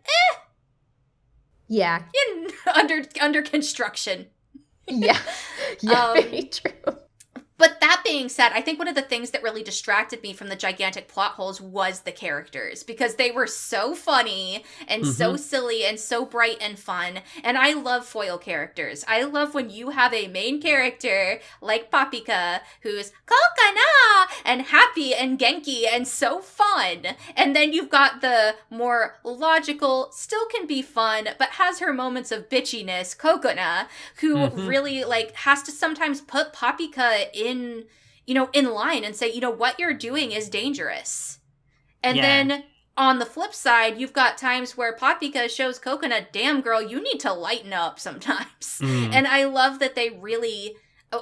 under construction. Yeah, very true. But that being said, I think one of the things that really distracted me from the gigantic plot holes was the characters, because they were so funny and so silly and so bright and fun. And I love foil characters. I love when you have a main character like Papika who's kokana and happy and genki and so fun. And then you've got the more logical, still can be fun, but has her moments of bitchiness, Kokona, who really like has to sometimes put Papika in line and say, what you're doing is dangerous. And then on the flip side, you've got times where Papika shows Coconut, damn girl, you need to lighten up sometimes. And I love that they really,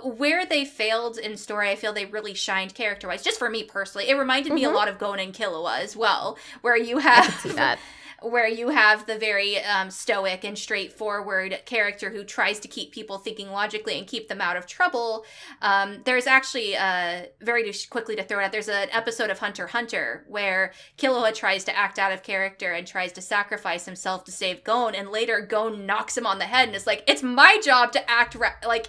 where they failed in story, I feel they really shined character-wise. Just for me personally, it reminded me a lot of Gon and Killua as well, where you have... I can see that. Where you have the very stoic and straightforward character who tries to keep people thinking logically and keep them out of trouble. There's actually, very quickly to throw it out, there's an episode of Hunter x Hunter where Killua tries to act out of character and tries to sacrifice himself to save Gon, and later Gon knocks him on the head and is like, it's my job to act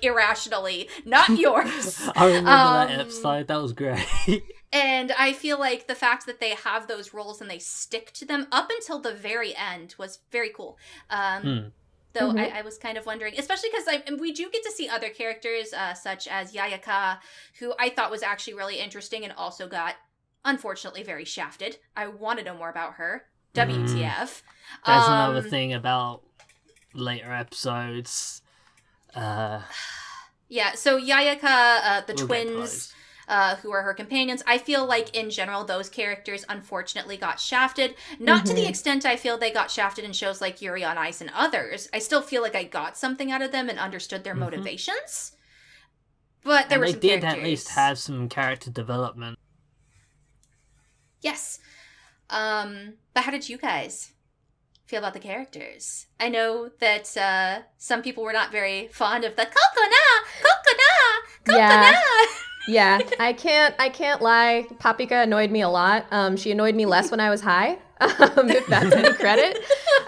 irrationally, not yours. I remember that episode, that was great. And I feel like the fact that they have those roles and they stick to them up until the very end was very cool. Though I was kind of wondering, especially because we do get to see other characters such as Yayaka, who I thought was actually really interesting and also got, unfortunately, very shafted. I want to know more about her. WTF. There's another thing about later episodes. Yeah, so Yayaka, the twins... who are her companions. I feel like, in general, those characters unfortunately got shafted. Not to the extent I feel they got shafted in shows like Yuri on Ice and others. I still feel like I got something out of them and understood their motivations. But there were some characters. They did at least have some character development. Yes. But how did you guys feel about the characters? I know that some people were not very fond of the coconut. Yeah, I can't lie. Papika annoyed me a lot. She annoyed me less when I was high, if that's any credit.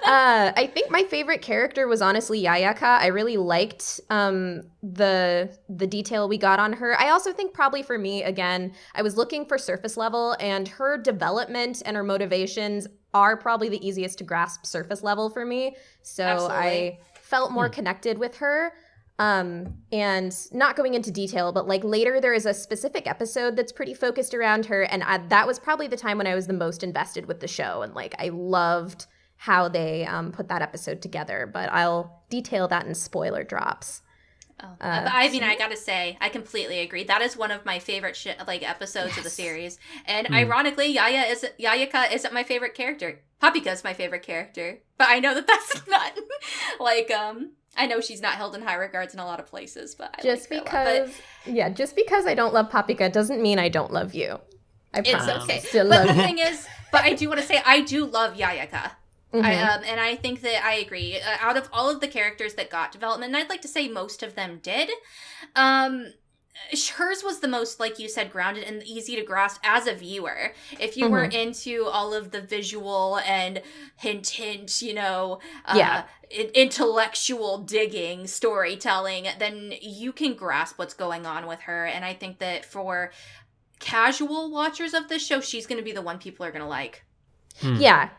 I think my favorite character was honestly Yayaka. I really liked the detail we got on her. I also think probably for me, again, I was looking for surface level, and her development and her motivations are probably the easiest to grasp surface level for me. So Absolutely. I felt more connected with her. And not going into detail, but like later there is a specific episode that's pretty focused around her, and that was probably the time when I was the most invested with the show, and like I loved how they put that episode together, but I'll detail that in spoiler drops. But I mean, I gotta say, I completely agree. That is one of my favorite episodes of the series. And ironically, Yayaka isn't my favorite character. Papika is my favorite character. But I know that that's not like I know she's not held in high regards in a lot of places, but just because I don't love Papika doesn't mean I don't love you. I promise. It's okay. Still but love the thing is, but I do want to say I do love Yayaka. And I think that I agree. Out of all of the characters that got development, and I'd like to say most of them did, hers was the most, like you said, grounded and easy to grasp as a viewer. If you were into all of the visual and hint, intellectual digging storytelling, then you can grasp what's going on with her. And I think that for casual watchers of this show, she's going to be the one people are going to like. Yeah.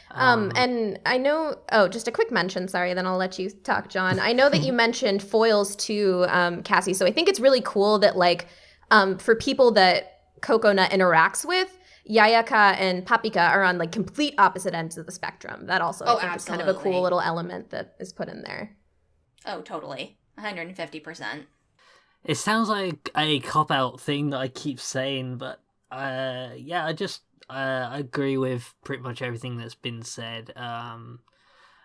And I know, just a quick mention, sorry, then I'll let you talk, John. I know that you mentioned foils to Cassie, so I think it's really cool that, like, for people that Coconut interacts with, Yayaka and Papika are on, like, complete opposite ends of the spectrum. That also, I think, is kind of a cool little element that is put in there. Oh, totally. 150%. It sounds like a cop-out thing that I keep saying, but, I agree with pretty much everything that's been said.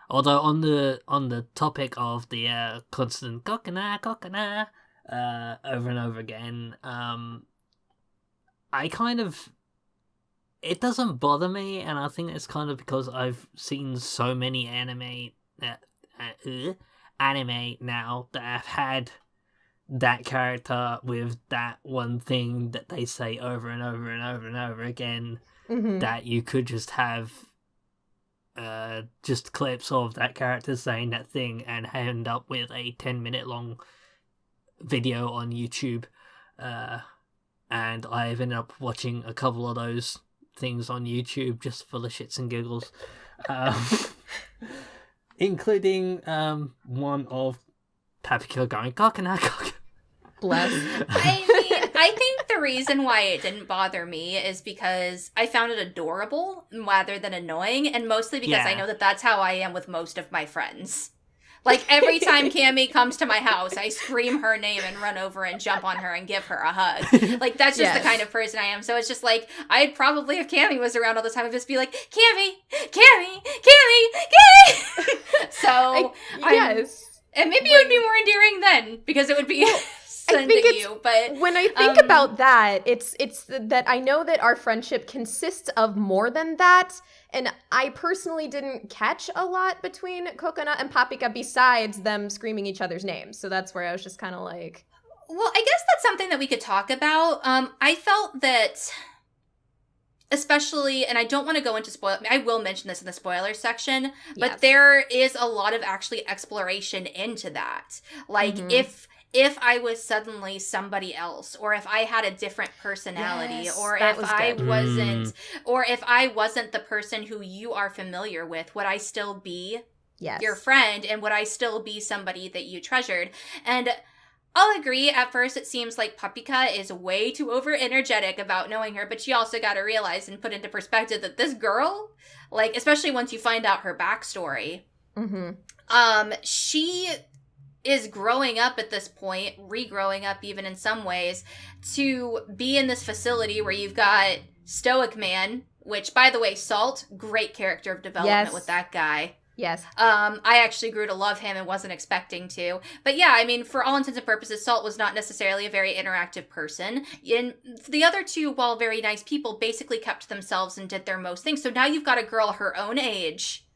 Although on the topic of the constant coconut over and over again, I kind of, it doesn't bother me, and I think it's kind of because I've seen so many anime now that have had that character with that one thing that they say over and over and over and over again, that you could just have just clips of that character saying that thing and end up with a 10-minute long video on YouTube. And I've ended up watching a couple of those things on YouTube just for the shits and giggles. Including one of Papika going coconut. Bless. I mean, I think the reason why it didn't bother me is because I found it adorable rather than annoying, and mostly because I know that that's how I am with most of my friends. Like, every time Cami comes to my house, I scream her name and run over and jump on her and give her a hug. Like, that's just the kind of person I am. So it's just like, I'd probably, if Cami was around all the time, I'd just be like, Cami! And maybe it would be more endearing then, because it would be... I think but when I think about that, it's that I know that our friendship consists of more than that, and I personally didn't catch a lot between Coconut and Papika besides them screaming each other's names. So that's where I was just kind of like, well, I guess that's something that we could talk about. I felt that, especially, and I don't want to go into I will mention this in the spoiler section, but there is a lot of actually exploration into that. Like, if I was suddenly somebody else, or if I had a different personality, or if I wasn't the person who you are familiar with, would I still be your friend, and would I still be somebody that you treasured? And I'll agree, at first it seems like Papika is way too over-energetic about knowing her, but you also got to realize and put into perspective that this girl, like, especially once you find out her backstory, she is growing up at this point, regrowing up even in some ways, to be in this facility where you've got Stoic Man, which, by the way, Salt, great character of development with that guy. Yes. I actually grew to love him and wasn't expecting to. But yeah, I mean, for all intents and purposes, Salt was not necessarily a very interactive person. And the other two, while very nice people, basically kept to themselves and did their most things. So now you've got a girl her own age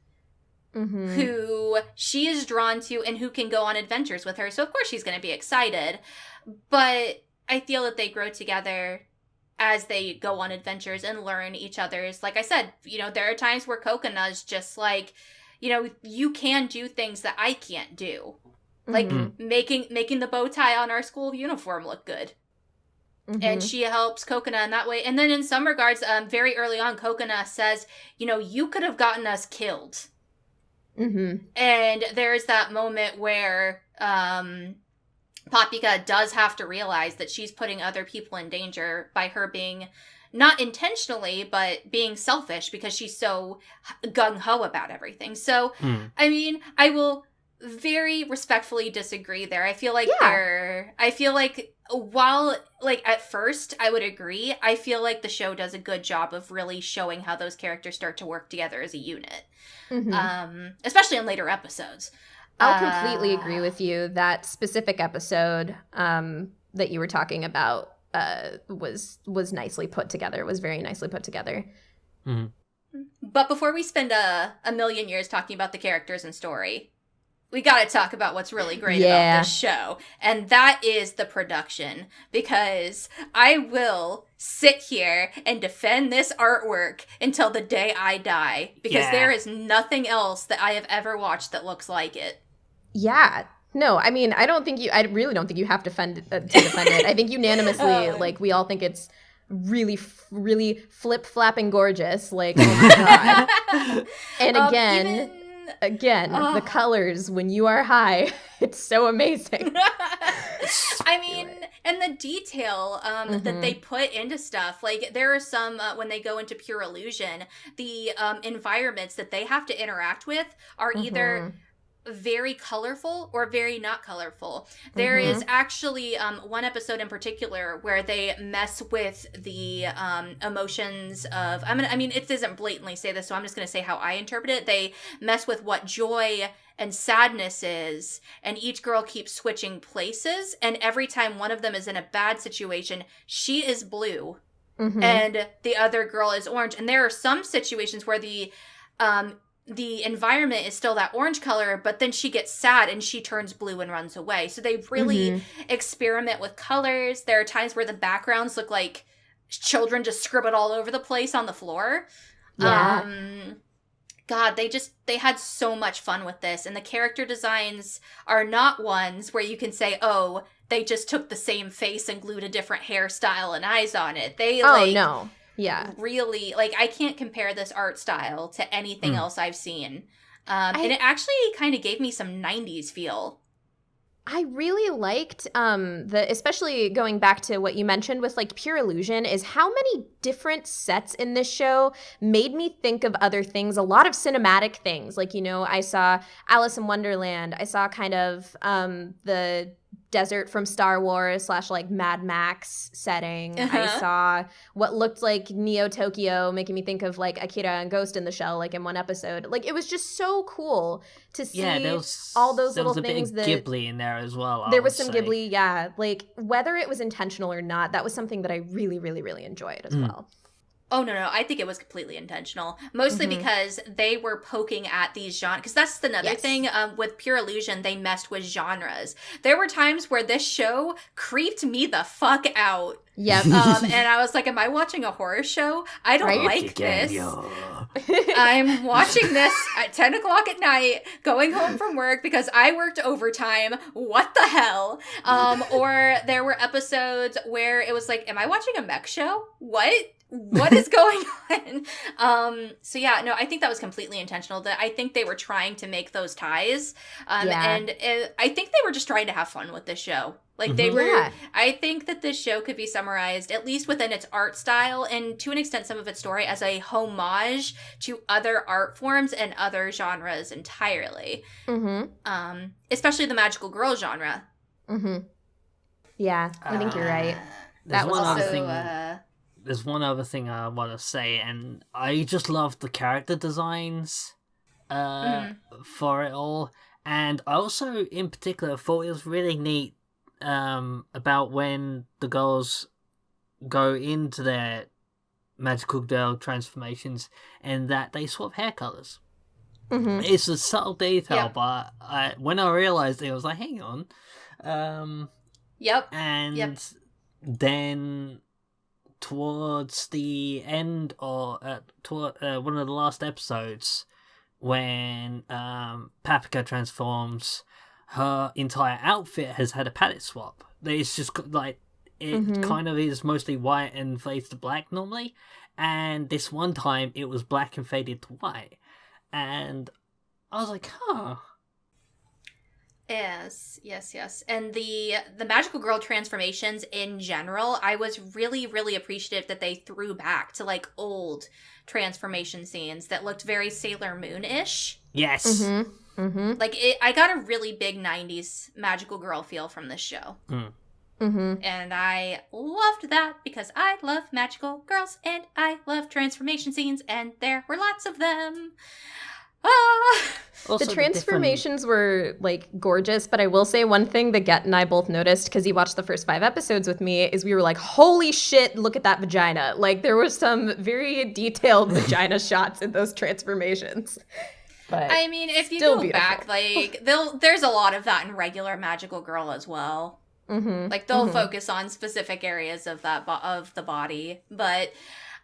who she is drawn to and who can go on adventures with her. So of course she's going to be excited. But I feel that they grow together as they go on adventures and learn each other's. Like I said, you know, there are times where Coconuts just like, you know, you can do things that I can't do. Like making the bow tie on our school uniform look good. And she helps Coconut in that way. And then in some regards, very early on, Coconut says, you know, you could have gotten us killed. And there's that moment where Papika does have to realize that she's putting other people in danger by her being, not intentionally, but being selfish because she's so gung-ho about everything. So, I mean, I will very respectfully disagree there. I feel like while, like, at first I would agree, I feel like the show does a good job of really showing how those characters start to work together as a unit. Especially in later episodes. I'll completely agree with you. That specific episode that you were talking about was nicely put together. It was very nicely put together. But before we spend a million years talking about the characters and story, we got to talk about what's really great about this show. And that is the production. Because I will sit here and defend this artwork until the day I die. Because there is nothing else that I have ever watched that looks like it. Yeah. No, I mean, I really don't think you have to defend it. I think unanimously, like, we all think it's really, really flip-flapping gorgeous. Like, oh my God. And again, the colors when you are high, it's so amazing. I mean, and the detail that they put into stuff, like there are some, when they go into Pure Illusion, the environments that they have to interact with are either very colorful or very not colorful. There is actually one episode in particular where they mess with the emotions of, it doesn't blatantly say this, so I'm just going to say how I interpret it. They mess with what joy and sadness is, and each girl keeps switching places, and every time one of them is in a bad situation, she is blue and the other girl is orange. And there are some situations where the environment is still that orange color, but then she gets sad and she turns blue and runs away. So they really experiment with colors. There are times where the backgrounds look like children just scribbled all over the place on the floor. God, they had so much fun with this. And the character designs are not ones where you can say, oh, they just took the same face and glued a different hairstyle and eyes on it. No. Yeah. Really, like, I can't compare this art style to anything else I've seen. And it actually kind of gave me some 90s feel. I really liked especially going back to what you mentioned with like Pure Illusion, is how many different sets in this show made me think of other things, a lot of cinematic things. Like, you know, I saw Alice in Wonderland. I saw kind of the desert from Star Wars / like Mad Max setting. I saw what looked like Neo Tokyo, making me think of like Akira and Ghost in the Shell, like in one episode. Like, it was just so cool to see all those little things. There was a bit of Ghibli in there as well. There was some Ghibli, yeah. Like, whether it was intentional or not, that was something that I really, really, really enjoyed as well. Oh, no. I think it was completely intentional. Mostly because they were poking at these genres. Because that's another thing. With Pure Illusion, they messed with genres. There were times where this show creeped me the fuck out. Yep. And I was like, am I watching a horror show? I don't like this. I'm watching this at 10 o'clock at night, going home from work because I worked overtime. What the hell? Or there were episodes where it was like, am I watching a mech show? What? what is going on? So yeah, no, I think that was completely intentional. That I think they were trying to make those ties, and I think they were just trying to have fun with this show. Like they were. Yeah. I think that this show could be summarized, at least within its art style and to an extent some of its story, as a homage to other art forms and other genres entirely. Especially the magical girl genre. Yeah, I think you're right. That was also. There's one other thing I want to say, and I just love the character designs for it all. And I also, in particular, thought it was really neat about when the girls go into their magical girl transformations and that they swap hair colors. It's a subtle detail, but when I realized it, I was like, hang on. And then towards the end, or toward one of the last episodes, when Paprika transforms, her entire outfit has had a palette swap. It's just like it kind of is mostly white and fades to black normally, and this one time it was black and faded to white, and I was like, huh. Yes. And the magical girl transformations in general, I was really, really appreciative that they threw back to like old transformation scenes that looked very Sailor Moon-ish. Yes. Like I got a really big 90s magical girl feel from this show. And I loved that because I love magical girls and I love transformation scenes, and there were lots of them. The transformations were like gorgeous, but I will say one thing that Get and I both noticed, because he watched the first 5 episodes with me, is we were like, holy shit, look at that vagina. Like there were some very detailed vagina shots in those transformations. But I mean, if you go back, like there's a lot of that in regular magical girl as well. Like they'll focus on specific areas of that of the body, but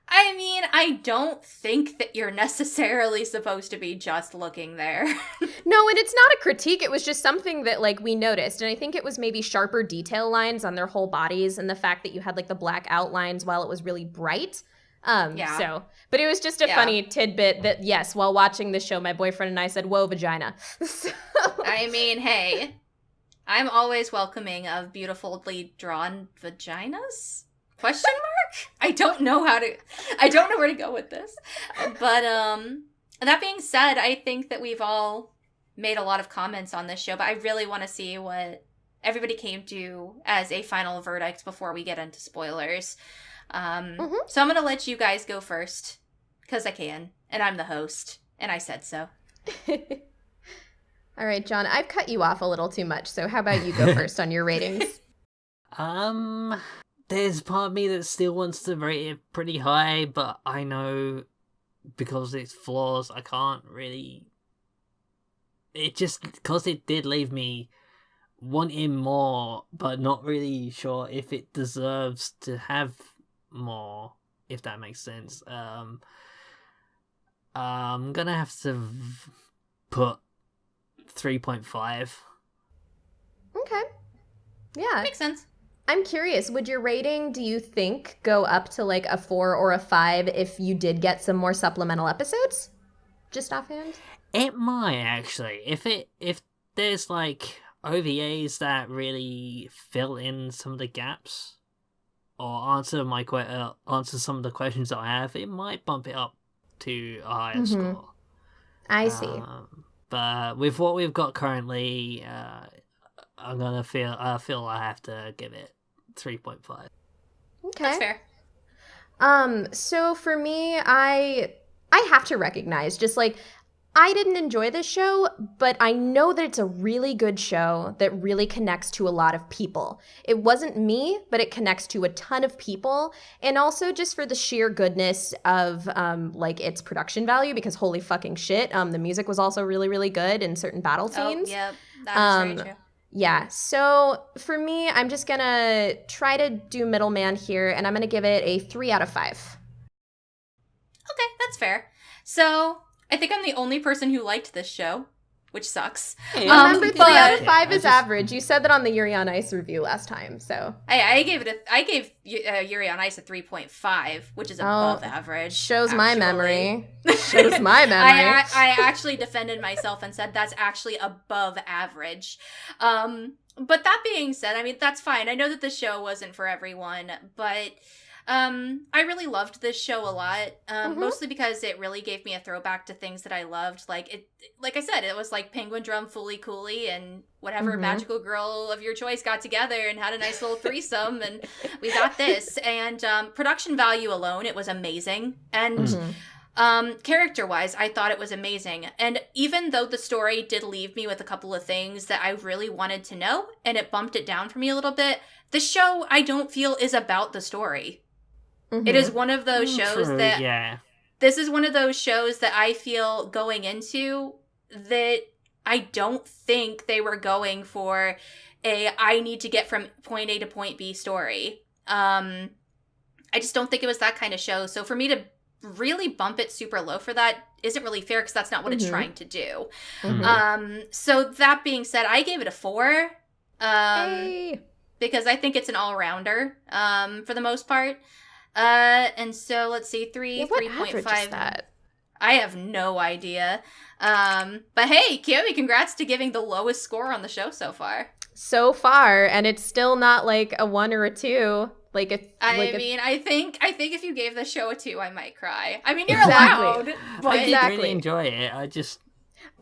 I mean, I don't think that you're necessarily supposed to be just looking there. No, and it's not a critique. It was just something that, like, we noticed. And I think it was maybe sharper detail lines on their whole bodies and the fact that you had, like, the black outlines while it was really bright. But it was just a funny tidbit that, yes, while watching this show, my boyfriend and I said, whoa, vagina. I mean, hey, I'm always welcoming of beautifully drawn vaginas. Question mark? I don't know where to go with this. But that being said, I think that we've all made a lot of comments on this show, but I really want to see what everybody came to as a final verdict before we get into spoilers. So I'm going to let you guys go first, because I can, and I'm the host, and I said so. All right, John, I've cut you off a little too much, so how about you go first on your ratings? There's part of me that still wants to rate it pretty high, but I know because it's flaws, I can't really. It just, because it did leave me wanting more, but not really sure if it deserves to have more, if that makes sense. I'm gonna have to put 3.5. Okay. Yeah. Makes sense. I'm curious, would your rating, do you think, go up to like a 4 or a 5 if you did get some more supplemental episodes? Just offhand? It might, actually. If there's like OVAs that really fill in some of the gaps or answer some of the questions that I have, it might bump it up to a higher score. I see. But with what we've got currently, I'm gonna feel I have to give it 3.5. Okay. That's fair. So for me, I have to recognize, just like, I didn't enjoy this show, but I know that it's a really good show that really connects to a lot of people. It wasn't me, but it connects to a ton of people, and also just for the sheer goodness of like its production value, because holy fucking shit, the music was also really, really good in certain battle scenes. Oh, yeah, that's very true. Yeah, so for me, I'm just gonna try to do middleman here, and I'm gonna give it a 3 out of 5. Okay, that's fair. So I think I'm the only person who liked this show. which sucks. Hey, Remember, 3 out of but- 5 is I just- average. You said that on the Yuri on Ice review last time, so. I gave Yuri on Ice a 3.5, which is above average. Shows my actually. memory. Shows my memory. I actually defended myself and said that's actually above average. But that being said, I mean, that's fine. I know that the show wasn't for everyone, but I really loved this show a lot, mostly because it really gave me a throwback to things that I loved. Like I said, it was like Penguin Drum, Fooly Cooley, and whatever magical girl of your choice got together and had a nice little threesome, and we got this. And production value alone, it was amazing. And character-wise, I thought it was amazing. And even though the story did leave me with a couple of things that I really wanted to know, and it bumped it down for me a little bit, the show, I don't feel, is about the story. It is one of those shows True, that... Yeah. This is one of those shows that I feel going into that I don't think they were going for I need to get from point A to point B story. I just don't think it was that kind of show. So for me to really bump it super low for that isn't really fair because that's not what it's trying to do. So that being said, I gave it a 4. Hey. Because I think it's an all-rounder for the most part. And so let's see, 3.5. That? I have no idea. But hey, Cami, congrats to giving the lowest score on the show so far. So far, and it's still not like a 1 or a 2. Like if I think if you gave the show a 2, I might cry. I mean, you're Exactly. allowed, but I did Exactly. really enjoy it. I just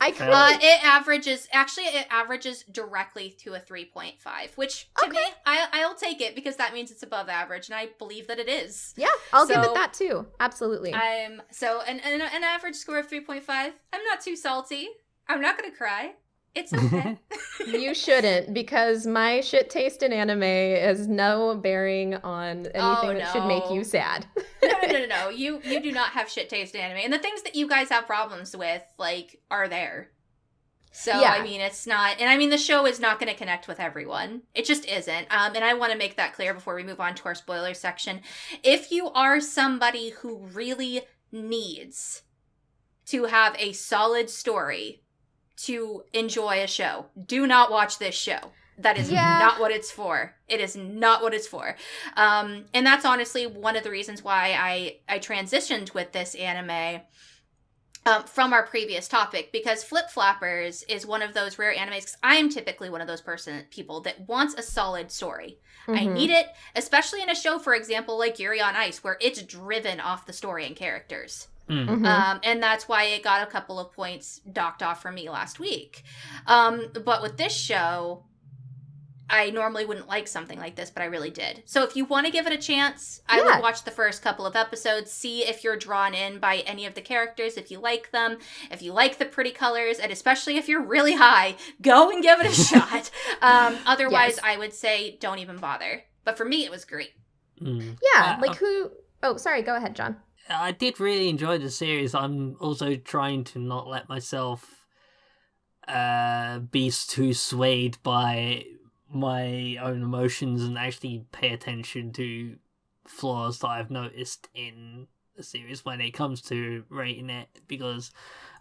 I felt- could. it averages directly to a 3.5, which to me, I'll take it because that means it's above average, and I believe that it is. Yeah, I'll give So- it that too. Absolutely. So an average score of 3.5. I'm not too salty. I'm not gonna cry. It's okay. You shouldn't, because my shit taste in anime has no bearing on anything that should make no. you sad. No. You do not have shit taste in anime, and the things that you guys have problems with, like, are there. So Yeah. I mean, it's not, and I mean, the show is not going to connect with everyone. It just isn't. And I want to make that clear before we move on to our spoiler section. If you are somebody who really needs to have a solid story to enjoy a show, do not watch this show. That is not what it's for. It is not what it's for. And that's honestly one of the reasons why I transitioned with this anime from our previous topic, because Flip Flappers is one of those rare animes, because I am typically one of those people that wants a solid story. I need it, especially in a show, for example, like Yuri on Ice, where it's driven off the story and characters. And that's why it got a couple of points docked off for me last week. But with this show, I normally wouldn't like something like this, but I really did. So if you want to give it a chance, I would watch the first couple of episodes, see if you're drawn in by any of the characters, if you like them, if you like the pretty colors, and especially if you're really high, go and give it a shot. Otherwise, I would say don't even bother. But for me, it was great. Yeah, like who... Oh, sorry, go ahead, John. I did really enjoy the series. I'm also trying to not let myself be too swayed by my own emotions and actually pay attention to flaws that I've noticed in the series when it comes to rating it, because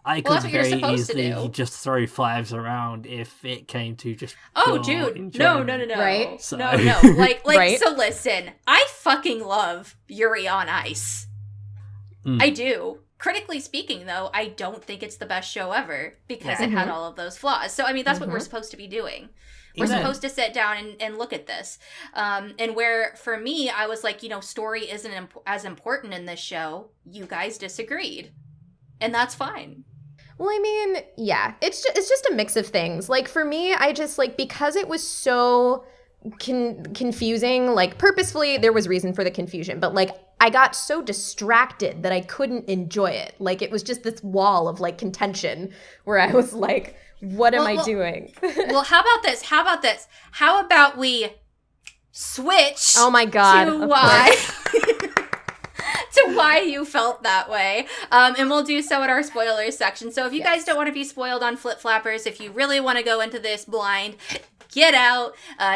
I could that's what you're very supposed to easily do. just throw 5s around if it came to just Oh, pure dude. No. enjoyment. Right? So- No. Like, Right? So listen, I fucking love Yuri on Ice. I do. Critically speaking, though, I don't think it's the best show ever because it had all of those flaws. So, I mean, that's what we're supposed to be doing. We're supposed to sit down and look at this. And where, for me, I was like, story isn't as important in this show. You guys disagreed. And that's fine. Well, I mean, yeah, it's just a mix of things. Like, for me, I just, like, because it was so confusing, like, purposefully, there was reason for the confusion, but, like, I got so distracted that I couldn't enjoy it. Like, it was just this wall of, like, contention where I was like, what am I doing? Well, how about this? How about we switch Oh my God. to of why... course. to why you felt that way. And we'll do so in our spoilers section. So if you guys don't want to be spoiled on Flip Flappers, if you really want to go into this blind, get out.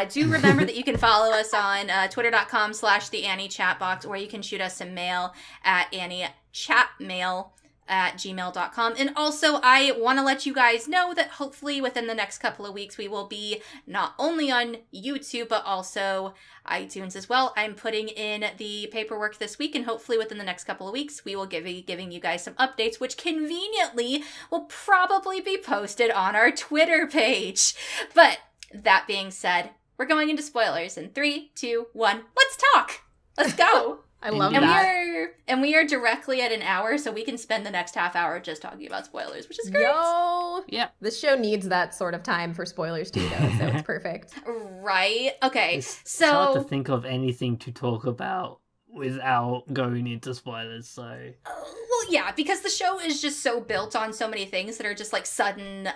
Do remember that you can follow us on twitter.com/the Annie Chatbox, or you can shoot us some mail at AnnieChatMail gmail.com. And also, I want to let you guys know that hopefully within the next couple of weeks, we will be not only on YouTube, but also iTunes as well. I'm putting in the paperwork this week, and hopefully within the next couple of weeks, we will be giving you guys some updates, which conveniently will probably be posted on our Twitter page. But that being said, we're going into spoilers in 3, 2, 1. Let's talk! Let's go! I love And that. We are directly at an hour, so we can spend the next half hour just talking about spoilers, which is great. Yo! Yep. This show needs that sort of time for spoilers too, though, so it's perfect. Right? Okay, It's hard to so... think of anything to talk about without going into spoilers, so... Well, yeah, because the show is just so built on so many things that are just, like, sudden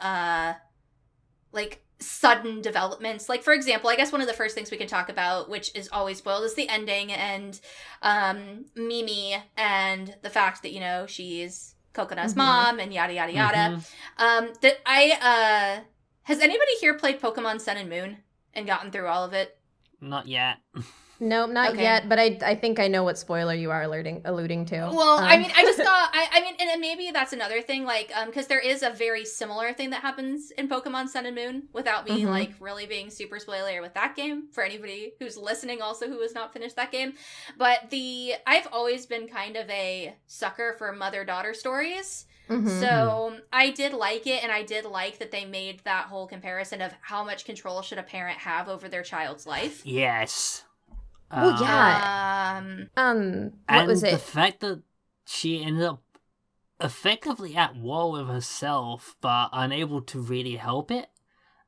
developments. Like, for example, I guess one of the first things we can talk about, which is always spoiled, is the ending and Mimi and the fact that, you know, she's Coconut's mom and yada yada yada. Has anybody here played Pokemon Sun and Moon and gotten through all of it? Not yet. Nope, not Okay. yet, but I think I know what spoiler you are alluding to. Well, I mean, I just thought, I mean, and maybe that's another thing, like, because there is a very similar thing that happens in Pokemon Sun and Moon, without me, like, really being super spoiler with that game, for anybody who's listening also who has not finished that game. But I've always been kind of a sucker for mother-daughter stories. So I did like it, and I did like that they made that whole comparison of how much control should a parent have over their child's life. Yes. Well, yeah. What was And the it? fact that she ended up effectively at war with herself, but unable to really help it,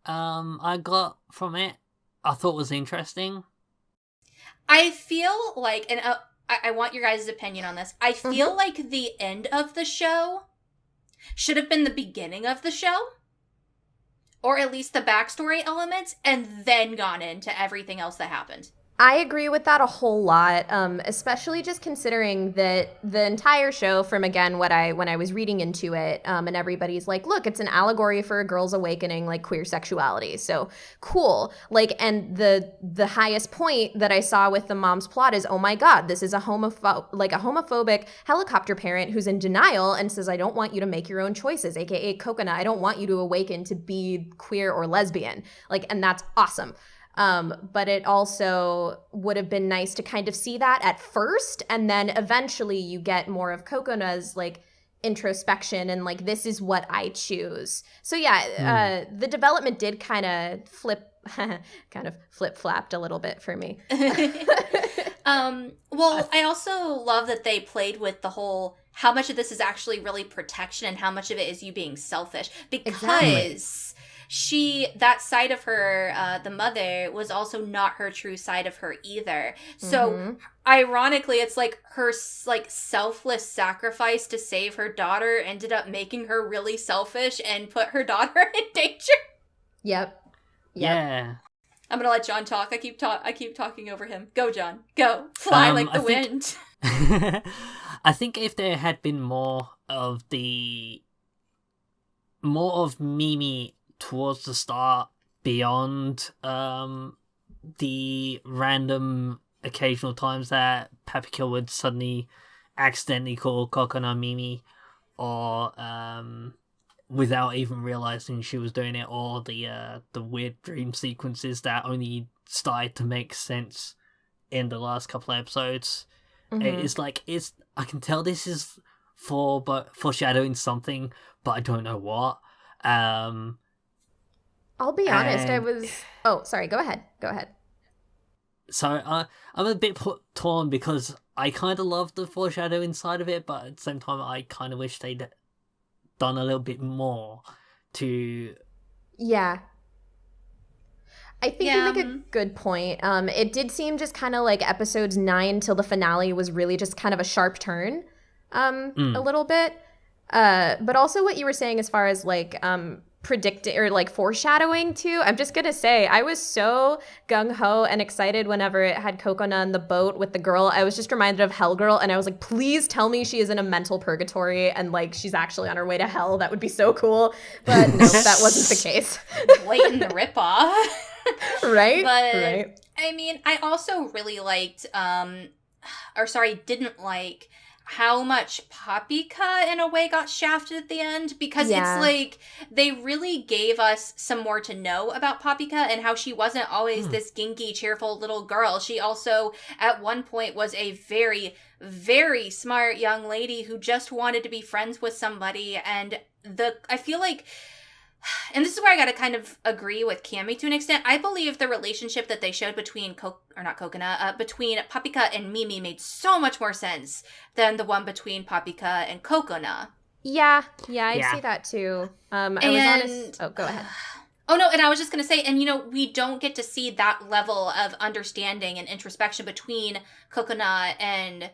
I got from it, I thought was interesting. I feel like, and I want your guys' opinion on this. I feel like the end of the show should have been the beginning of the show, or at least the backstory elements, and then gone into everything else that happened. I agree with that a whole lot, especially just considering that the entire show, from again when I was reading into it, and everybody's like, look, it's an allegory for a girl's awakening, like queer sexuality. So cool. Like, and the highest point that I saw with the mom's plot is, oh my God, this is a homophobic helicopter parent who's in denial and says, I don't want you to make your own choices, aka Coconut. I don't want you to awaken to be queer or lesbian. Like, and that's awesome. But it also would have been nice to kind of see that at first, and then eventually you get more of Coconut's like introspection and like, this is what I choose. So yeah, the development did kind of flip-flapped a little bit for me. Well, I also love that they played with the whole, how much of this is actually really protection and how much of it is you being selfish, because that side of her, the mother, was also not her true side of her either. So ironically, it's like her like selfless sacrifice to save her daughter ended up making her really selfish and put her daughter in danger. Yep. Yeah. I'm gonna let John talk. I keep talking over him. Go, John. Go. Fly like the wind. I think if there had been more of Mimi towards the start, beyond the random occasional times that Paprika would suddenly accidentally call Coconut Mimi, or without even realizing she was doing it, or the weird dream sequences that only started to make sense in the last couple of episodes. It's like, I can tell this is foreshadowing something, but I don't know what. I'll be honest, And- oh, sorry, go ahead. So I'm a bit torn, because I kind of love the foreshadowing side of it, but at the same time I kind of wish they'd done a little bit more to... Yeah. I think you make a good point. It did seem just kind of like episodes 9 till the finale was really just kind of a sharp turn, a little bit. But also what you were saying as far as like predicting or like foreshadowing too. I'm just gonna say I was so gung-ho and excited whenever it had Coconut on the boat with the girl. I was just reminded of Hell Girl, and I was like, please tell me she is in a mental purgatory and like she's actually on her way to hell. That would be so cool. But nope, that wasn't the case. Blatant ripoff. Right? But right. I mean, I also really liked didn't like how much Paprika in a way got shafted at the end, because Yeah. it's like they really gave us some more to know about Paprika and how she wasn't always this ginky, cheerful little girl. She also at one point was a very, very smart young lady who just wanted to be friends with somebody. And I feel like, and this is where I gotta kind of agree with Cami to an extent. I believe the relationship that they showed between between Paprika and Mimi made so much more sense than the one between Paprika and Kokona. Yeah, I Yeah. see that too. I was And- honest. Oh, go ahead. Oh no, and I was just gonna say, and we don't get to see that level of understanding and introspection between Kokona and,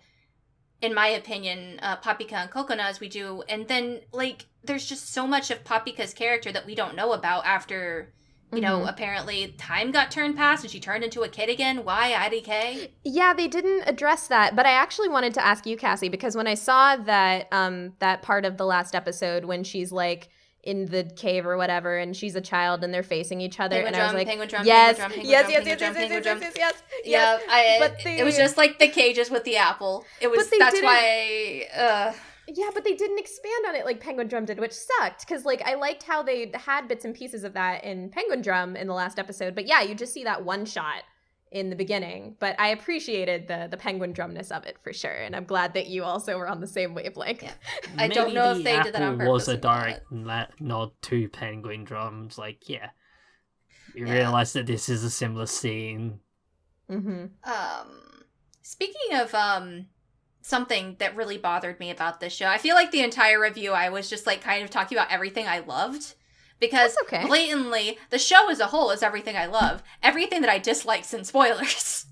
in my opinion, Paprika and Kokona as we do. And then, like, there's just so much of Paprika's character that we don't know about after, apparently time got turned past and she turned into a kid again. Why, IDK? Yeah, they didn't address that, but I actually wanted to ask you, Cassie, because when I saw that that part of the last episode when she's like in the cave or whatever, and she's a child and they're facing each other, Penguin and I was drum, like, penguin drum, yes, penguin drum, yes, penguin yes, drum, yes, yes, penguin yes, drum. yes, yes, Yeah, yes. But it was just like the cages with the apple. It was, But they that's didn't- why, Yeah, but they didn't expand on it like Penguin Drum did, which sucked, because like I liked how they had bits and pieces of that in Penguin Drum in the last episode. But yeah, you just see that one shot in the beginning. But I appreciated the Penguin Drumness of it for sure, and I'm glad that you also were on the same wavelength. Yeah. I don't know if they did that on Maybe the apple was purpose a or direct nod to Penguin Drums. Like, yeah, you Yeah. realize that this is a similar scene. Mm-hmm. Speaking of something that really bothered me about this show, I feel like the entire review I was just like kind of talking about everything I loved, because That's okay. blatantly the show as a whole is everything I love. Everything that I disliked in spoilers.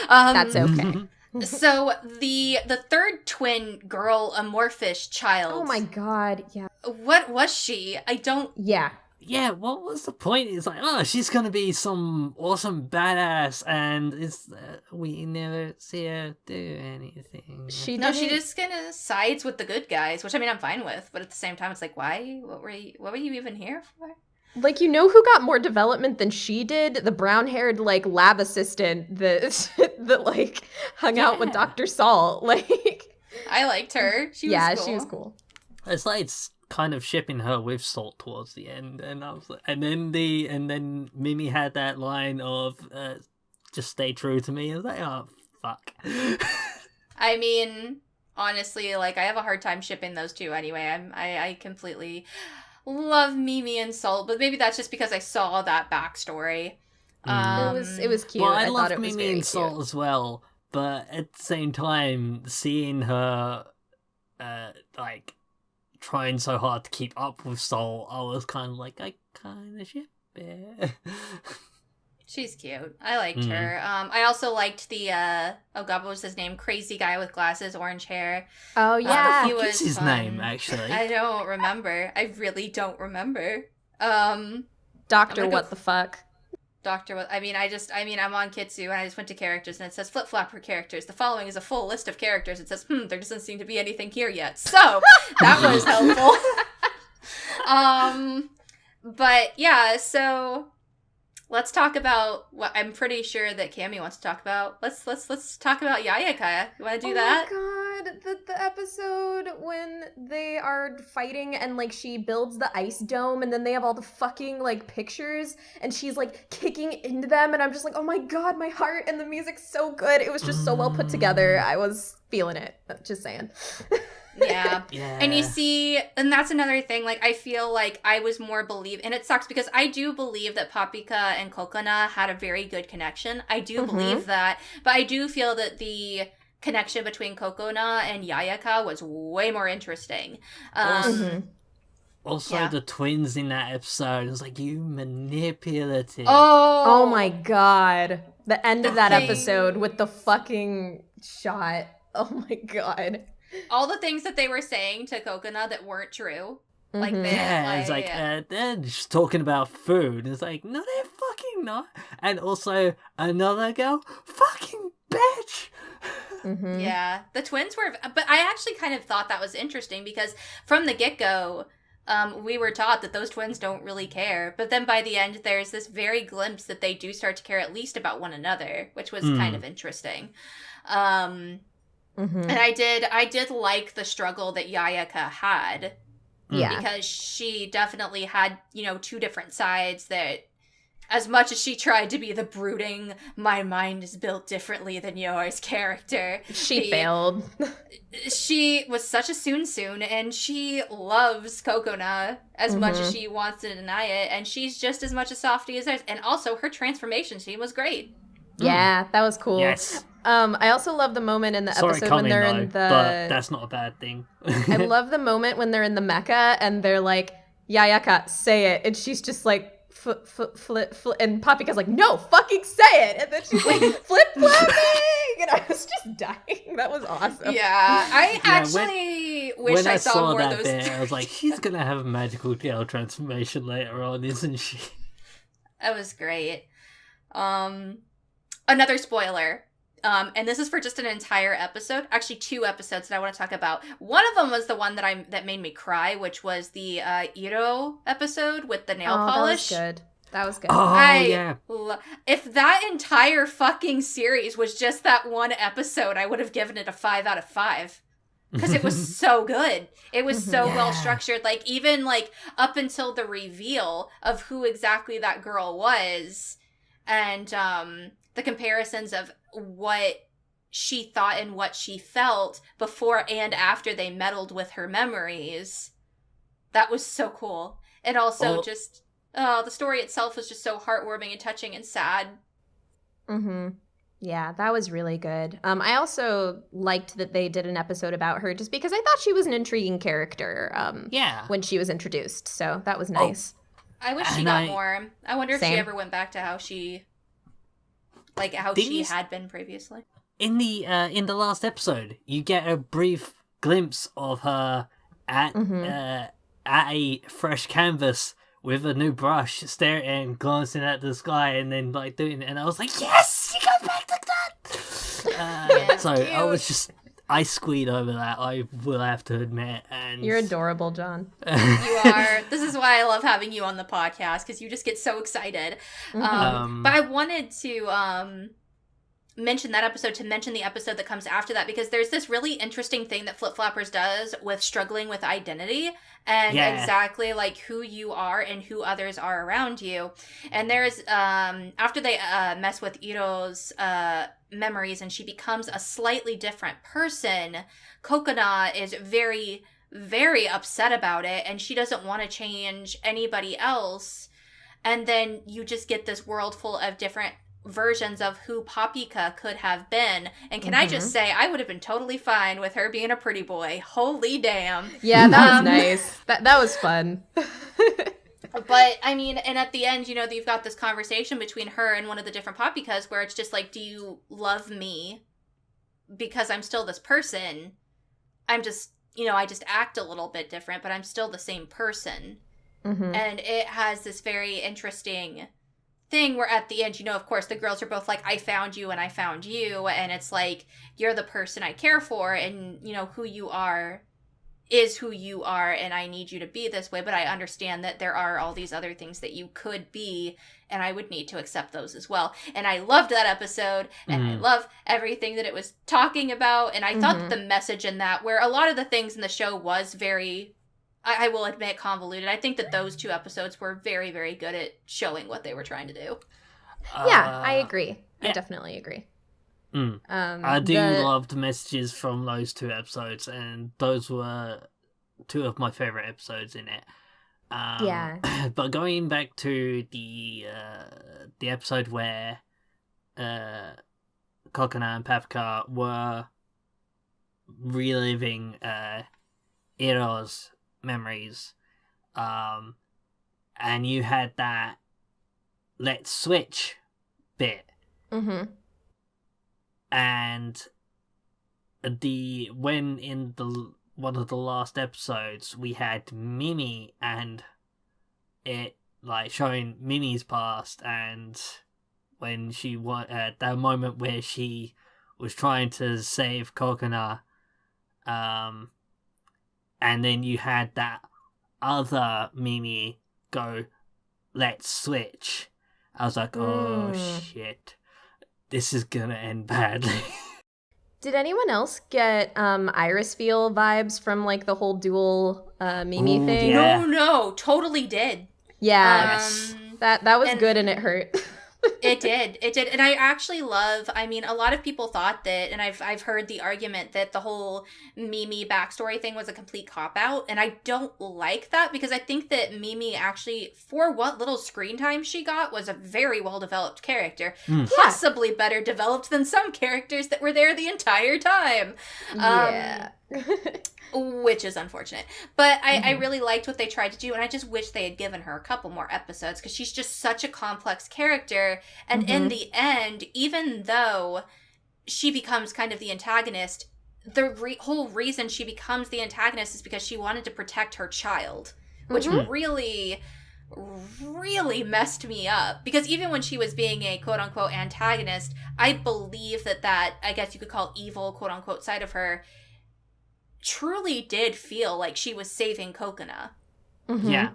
That's okay. So the third twin girl amorphous child. Oh my god, yeah. What was she? I don't. Yeah. Yeah, what was the point? It's like, oh, she's gonna be some awesome badass, and we never see her do anything. No, she didn't- just kind of sides with the good guys, which I mean I'm fine with, but at the same time it's like, why? What were you even here for? Like, who got more development than she did? The brown-haired, like, lab assistant that like, hung out with Yeah. Dr. Saul. Like, I liked her. She was cool. she was cool. It's like it's kind of shipping her with Salt towards the end, and I was like, and then Mimi had that line of just stay true to me. I was like, oh fuck. I mean, honestly, like I have a hard time shipping those two anyway. I completely love Mimi and Salt, but maybe that's just because I saw that backstory. It was cute. Well, I thought love it was Mimi very and Salt cute. as well, but at the same time, seeing her like trying so hard to keep up with Salt, I was kind of like, I kind of ship it. She's cute. I liked her. I also liked the oh god, what was his name? Crazy guy with glasses, orange hair. Oh, yeah. He What's was his fun. name, actually? I don't remember. I really don't remember. Doctor, I'm gonna what the fuck? Doctor, I'm on Kitsu and I just went to characters and it says flip flop for characters. The following is a full list of characters. It says, there doesn't seem to be anything here yet. So that was helpful. But yeah, so let's talk about what I'm pretty sure that Cami wants to talk about. Let's talk about Yayaka. You want to do that? Oh my god, the episode when they are fighting and like she builds the ice dome and then they have all the fucking like pictures and she's like kicking into them and I'm just like, oh my god, my heart, and the music's so good. It was just so well put together. I was feeling it. Just saying. Yeah. Yeah. And you see, and that's another thing, like, I feel like I was more and it sucks because I do believe that Paprika and Kokona had a very good connection. I do believe that, but I do feel that the connection between Kokona and Yayaka was way more interesting. Also, Yeah. the twins in that episode, it was like, you manipulative. Oh my god. The end of that thing- episode with the fucking shot. Oh my god. All the things that they were saying to Kokona that weren't true. Like, Mhm. they, Yeah, it's like, they're just talking about food. It's like, no, they're fucking not. And also, another girl, fucking bitch. Mhm. Yeah, the twins were, but I actually kind of thought that was interesting because from the get-go, we were taught that those twins don't really care. But then by the end, there's this very glimpse that they do start to care at least about one another, which was kind of interesting. Mm-hmm. And I did like the struggle that Yayaka had. Yeah. Because she definitely had, two different sides that, as much as she tried to be the brooding, my mind is built differently than yours character. She failed. She was such a soon, and she loves Kokona as much as she wants to deny it, and she's just as much a softie as theirs. And also, her transformation scene was great. Yeah, that was cool. Yes. I also love the moment in the Sorry, episode when coming they're though, in the. but that's not a bad thing. I love the moment when they're in the mecha and they're like, Yayaka, say it. And she's just like, flip. And Papika's like, no, fucking say it. And then she's like, flip-flopping. And I was just dying. That was awesome. Yeah, I actually wish when I saw more that of those. bit, I was like, she's gonna have a magical girl transformation later on, isn't she? That was great. Another spoiler. And this is for just an entire episode. Actually, 2 episodes that I want to talk about. One of them was the one that made me cry, which was the Iro episode with the nail polish. That was good. Oh, yeah. If that entire fucking series was just that one episode, I would have given it a 5 out of 5. Because it was so good. It was so well structured. Like, even like up until the reveal of who exactly that girl was, and the comparisons of what she thought and what she felt before and after they meddled with her memories. That was so cool. And also just the story itself was just so heartwarming and touching and sad. Mm-hmm. Yeah, that was really good. I also liked that they did an episode about her just because I thought she was an intriguing character when she was introduced. So that was nice. I wish she got more. I wonder if she ever went back to how she had been previously. In the last episode, you get a brief glimpse of her at a fresh canvas with a new brush, staring and glancing at the sky, and then like doing it. And I was like, yes, she goes back to that. So cute. I squeed over that. I will have to admit. And you're adorable, John. You are. This is why I love having you on the podcast, because you just get so excited. But I wanted to mention that episode to mention the episode that comes after that, because there's this really interesting thing that Flip Floppers does with struggling with identity and exactly like who you are and who others are around you. And there's after they mess with Iro's memories and she becomes a slightly different person, Kokona is very, very upset about it, and she doesn't want to change anybody else. And then you just get this world full of different versions of who Papika could have been. And can I just say, I would have been totally fine with her being a pretty boy. Holy damn. Yeah, that was nice. That was fun. But, I mean, and at the end, you've got this conversation between her and one of the different Papikas where it's just like, do you love me because I'm still this person? I'm just, I just act a little bit different, but I'm still the same person. And it has this very interesting thing where at the end, of course, the girls are both like, I found you and I found you. And it's like, you're the person I care for, and, who you are is who you are, and I need you to be this way, but I understand that there are all these other things that you could be, and I would need to accept those as well. And I loved that episode, and I love everything that it was talking about, and I thought that the message in that, where a lot of the things in the show was very, I will admit, convoluted. I think that those 2 episodes were very, very good at showing what they were trying to do. Yeah, I agree. I definitely agree. I do love the messages from those 2 episodes, and those were 2 of my favorite episodes in it. But going back to the episode where Kokona and Papika were reliving Iro's memories, and you had that let's switch bit. And when in one of the last episodes we had Mimi, and it like showing Mimi's past, and when she that moment where she was trying to save Kokona, and then you had that other Mimi go, let's switch. I was like, oh shit, this is gonna end badly. Did anyone else get Iris Feel vibes from like the whole dual Mimi Ooh, thing? yeah. No, totally did. Yeah, Yes. that was good and it hurt. It did. And I actually love, I mean, a lot of people thought that, and I've heard the argument that the whole Mimi backstory thing was a complete cop-out, and I don't like that because I think that Mimi actually, for what little screen time she got, was a very well-developed character. Possibly better developed than some characters that were there the entire time. Yeah. Which is unfortunate. But I really liked what they tried to do, and I just wish they had given her a couple more episodes, because she's just such a complex character, and in the end, even though she becomes kind of the antagonist, the whole reason she becomes the antagonist is because she wanted to protect her child, which really, really messed me up. Because even when she was being a quote-unquote antagonist, I believe that I guess you could call evil quote-unquote side of her truly did feel like she was saving Coconut. Yeah.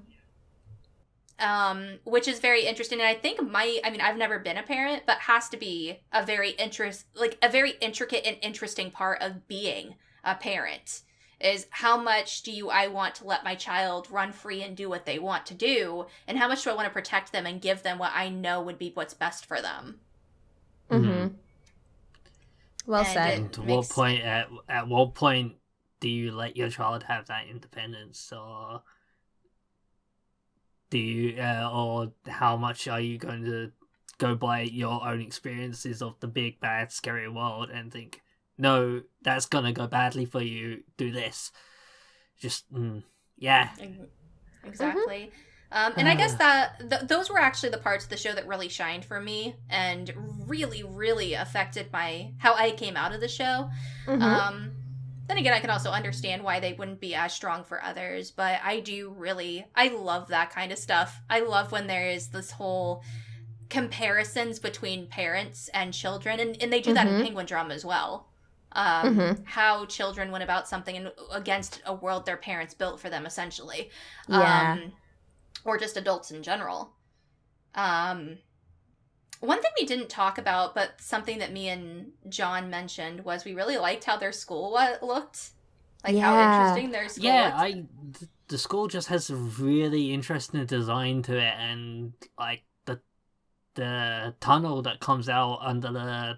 Which is very interesting, and I think I've never been a parent, but has to be a very intricate and interesting part of being a parent, is how much I want to let my child run free and do what they want to do, and how much do I want to protect them and give them what I know would be what's best for them. Well And said. And at what point do you let your child have that independence, or do you, or how much are you going to go by your own experiences of the big, bad, scary world and think, no, that's gonna go badly for you, do this. Just, yeah. Exactly. And I guess that those were actually the parts of the show that really shined for me and really, really affected how I came out of the show. Then again, I can also understand why they wouldn't be as strong for others, but I love that kind of stuff. I love when there is this whole comparisons between parents and children, and they do that in Penguin Drum as well. How children went about something against a world their parents built for them, essentially. Or just adults in general. One thing we didn't talk about, but something that me and John mentioned, was we really liked how their school looked. Like, how interesting their school looked. The school just has a really interesting design to it, and, like, the tunnel that comes out under the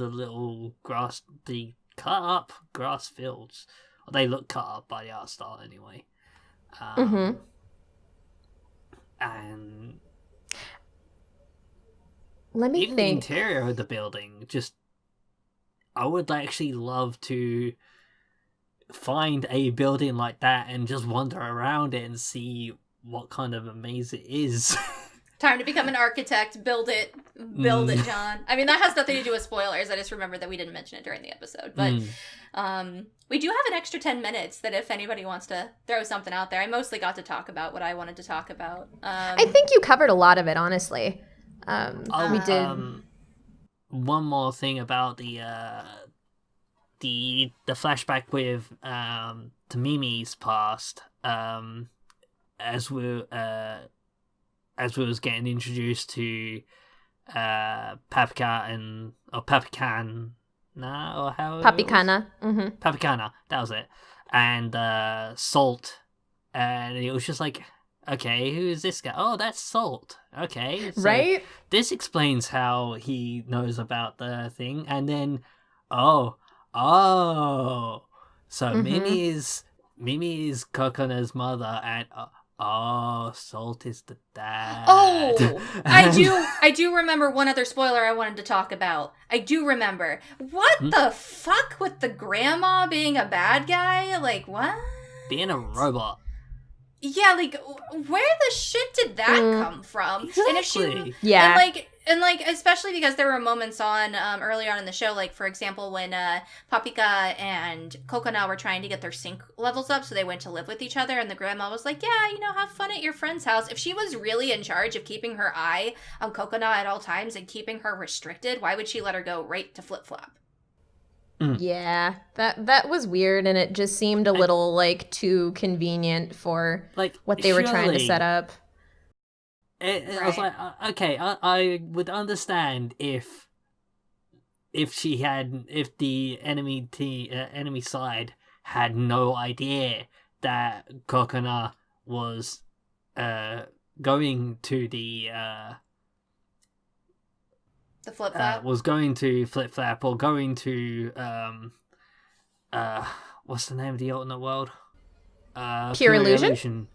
little grass, the cut up grass fields. They look cut up by the art style anyway. And let me even think. the interior of the building, just, I would actually love to find a building like that and just wander around it and see what kind of a maze it is. Time to become an architect. Build it, John. I mean, that has nothing to do with spoilers. I just remembered that we didn't mention it during the episode. But we do have an extra 10 minutes that if anybody wants to throw something out there. I mostly got to talk about what I wanted to talk about. I think you covered a lot of it, honestly. We did. One more thing about the flashback with to Mimi's past. As we was getting introduced to Papicana, or how Papicana. Papicana, that was it. And Salt, and it was just like, okay, who is this guy? Oh, that's Salt. Okay, so right? This explains how he knows about the thing. And then, so Mimi is Coconuts' mother, and Salt is the dad. Oh, I do remember one other spoiler I wanted to talk about. I do remember. What the fuck with the grandma being a bad guy? Like, what? Being a robot. Yeah, like, where the shit did that come from? Exactly. And if she, yeah, and especially because there were moments on early on in the show, like for example when Paprika and Coconut were trying to get their sync levels up, so they went to live with each other, and the grandma was like, "Yeah, have fun at your friend's house." If she was really in charge of keeping her eye on Coconut at all times and keeping her restricted, why would she let her go right to Flip Flop? Yeah, that was weird, and it just seemed a little too convenient for what they were trying to set up. I was like, okay, I would understand if if the enemy side had no idea that Kokona was going to the flip flap. Was going to flip flap or going to what's the name of the alternate world? Pure Illusion?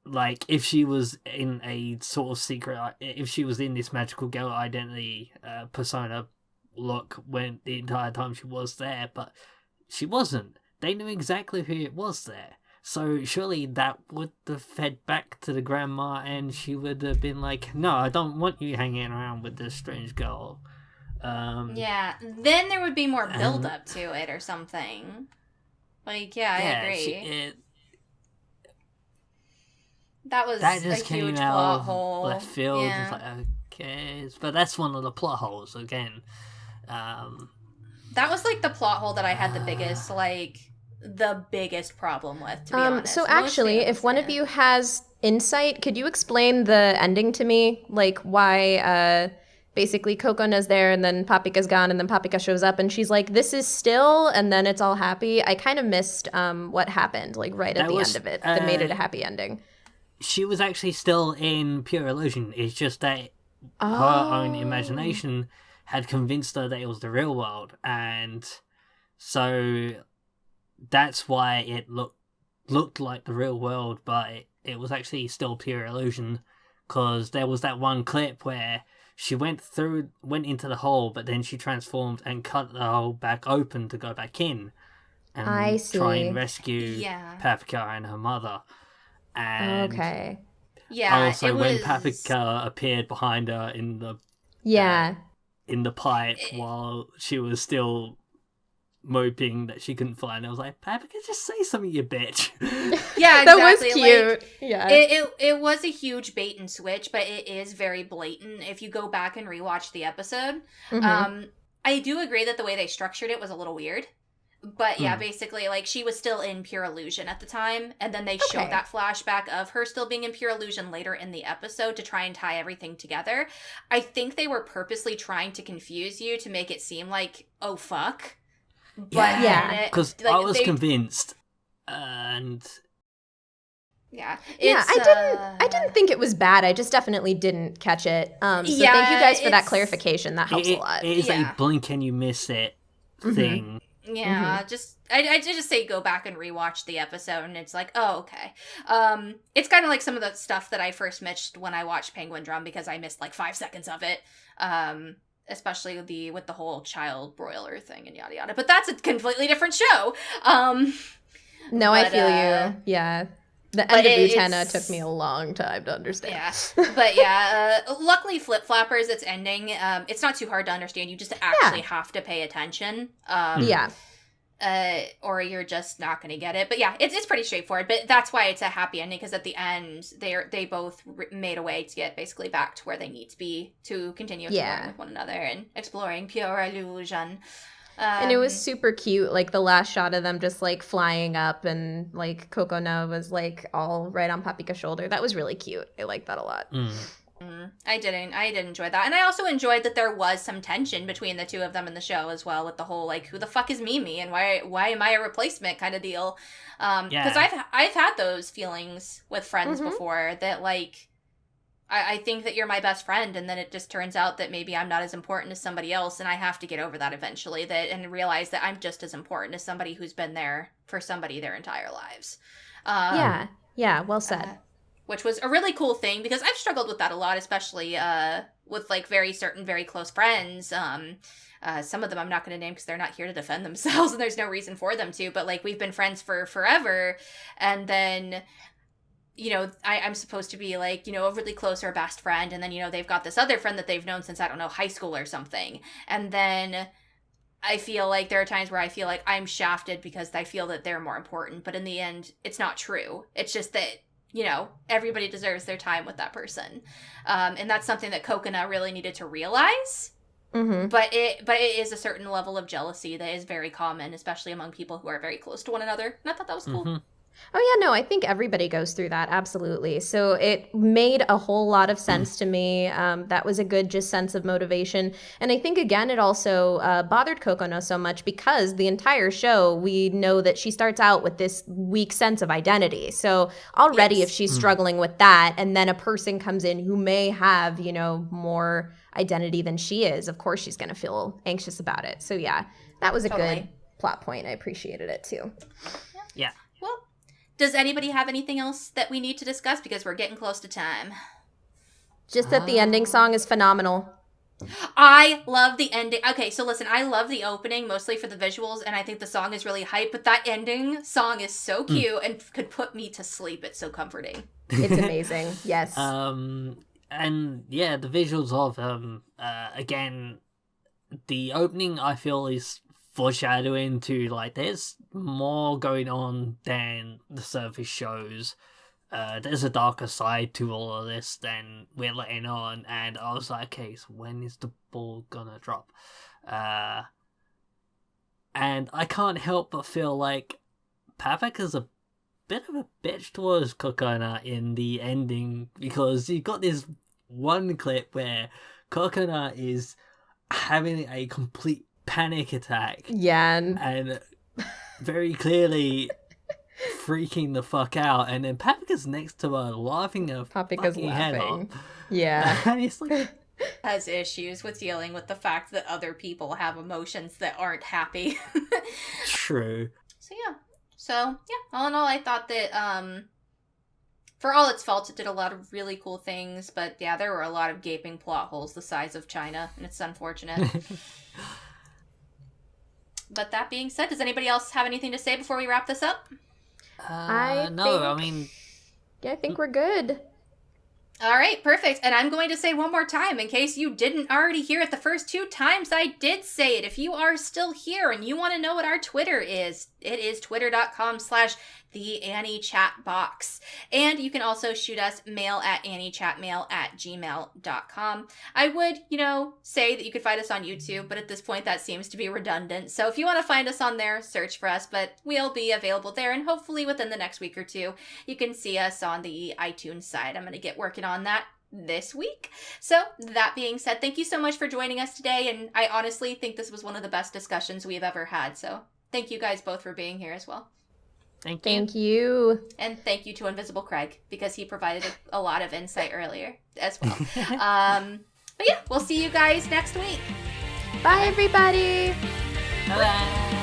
Like if she was in a sort of secret, if she was in this magical girl identity persona look when the entire time she was there, but she wasn't. They knew exactly who it was there. So surely that would have fed back to the grandma, and she would have been like, "No, I don't want you hanging around with this strange girl." Yeah, then there would be more build up to it or something. Like, yeah, I agree. That just came huge out plot of hole. left field. Yeah. It's like, okay, but that's one of the plot holes again. That was like the plot hole that I had the biggest problem with, to be honest. So actually, if one of you has insight, could you explain the ending to me? Like why basically Kokona's there and then Papika's gone and then Papika shows up and she's like, this is still, and then it's all happy. I kind of missed what happened, like right at the end of it that made it a happy ending. She was actually still in pure illusion. It's just that her own imagination had convinced her that it was the real world, and so that's why it looked like the real world, but it was actually still pure illusion, because there was that one clip where she went into the hole, but then she transformed and cut the hole back open to go back in and try and rescue Papika and her mother. And also when Papika appeared behind her in the pipe while she was still moping that she couldn't find. I was like, Papika, just say something, you bitch. Yeah, exactly. That was cute. It was a huge bait and switch, but it is very blatant if you go back and rewatch the episode. I do agree that the way they structured it was a little weird. But yeah, basically, like, she was still in pure illusion at the time, and then they showed that flashback of her still being in pure illusion later in the episode to try and tie everything together. I think they were purposely trying to confuse you to make it seem like, oh, fuck. But because I was convinced, and I didn't think it was bad. I just definitely didn't catch it. So thank you guys for that clarification. That helps a lot. It is a blink and you miss it thing. Yeah, I just say go back and rewatch the episode, and it's like, oh, okay. It's kind of like some of the stuff that I first missed when I watched Penguin Drum, because I missed like 5 seconds of it. Especially with the whole child broiler thing and yada yada. But that's a completely different show. I feel you. Yeah. The end of Utena took me a long time to understand. Yeah. But luckily Flip Flappers, its ending, it's not too hard to understand. You just actually have to pay attention. Or you're just not going to get it. But yeah, it's pretty straightforward. But that's why it's a happy ending, because at the end, they both made a way to get basically back to where they need to be to continue exploring with one another and exploring pure illusion. And it was super cute, like the last shot of them just like flying up, and like Kokona was like all right on Papika's shoulder. That was really cute. I liked that a lot. I did enjoy that, and I also enjoyed that there was some tension between the two of them in the show as well, with the whole like, who the fuck is Mimi and why am I a replacement kind of deal. Because I've had those feelings with friends before, that like I think that you're my best friend, and then it just turns out that maybe I'm not as important as somebody else, and I have to get over that eventually, and realize that I'm just as important as somebody who's been there for somebody their entire lives. Well said. Which was a really cool thing, because I've struggled with that a lot, especially with like very close friends. Some of them I'm not going to name because they're not here to defend themselves, and there's no reason for them to, but like we've been friends for forever, and then I'm supposed to be like, a really close or best friend, and then, they've got this other friend that they've known since, I don't know, high school or something. And then I feel like there are times where I feel like I'm shafted because I feel that they're more important. But in the end, it's not true. It's just that, everybody deserves their time with that person. And that's something that Kokona really needed to realize. But it is a certain level of jealousy that is very common, especially among people who are very close to one another. And I thought that was cool. Oh, yeah, no, I think everybody goes through that. Absolutely. So it made a whole lot of sense to me. That was a good just sense of motivation. And I think, again, it also bothered Kokono so much because the entire show, we know that she starts out with this weak sense of identity. So already Yes. if she's struggling with that and then a person comes in who may have, more identity than she is, of course she's going to feel anxious about it. So yeah, that was a Totally. good plot point. I appreciated it too. Yeah. Well, does anybody have anything else that we need to discuss? Because we're getting close to time. Just that the ending song is phenomenal. I love the ending. Okay, so listen, I love the opening mostly for the visuals, and I think the song is really hype, but that ending song is so cute and could put me to sleep. It's so comforting. It's amazing. Yes. And yeah, the visuals of again, the opening I feel is foreshadowing to like there's more going on than the surface shows. There's a darker side to all of this than we're letting on, and I was like, okay, so when is the ball gonna drop? And I can't help but feel like Paprika's a bit of a bitch towards Coconut in the ending, because you got this one clip where Coconut is having a complete panic attack Yeah. and very clearly freaking the fuck out, and then Paprika's next to her laughing her Paprika's fucking head laughing. off. Yeah. And it's like, Has issues with dealing with the fact that other people have emotions that aren't happy. true. So yeah, all in all, I thought that for all its faults, it did a lot of really cool things, but yeah, there were a lot of gaping plot holes the size of China, and it's unfortunate. But that being said, does anybody else have anything to say before we wrap this up? I think we're good. All right, perfect. And I'm going to say one more time, in case you didn't already hear it the first 2 times I did say it. If you are still here and you want to know what our Twitter is, it is twitter.com/theanniechatbox. And you can also shoot us mail at anniechatmail@gmail.com. I would, say that you could find us on YouTube, but at this point that seems to be redundant. So if you want to find us on there, search for us, but we'll be available there. And hopefully within the next week or two, you can see us on the iTunes side. I'm going to get working on that this week. So that being said, thank you so much for joining us today. And I honestly think this was one of the best discussions we've ever had. So thank you guys both for being here as well. Thank you. Thank you. And thank you to Invisible Craig, because he provided a lot of insight earlier as well. But yeah, we'll see you guys next week. Bye, everybody. Bye.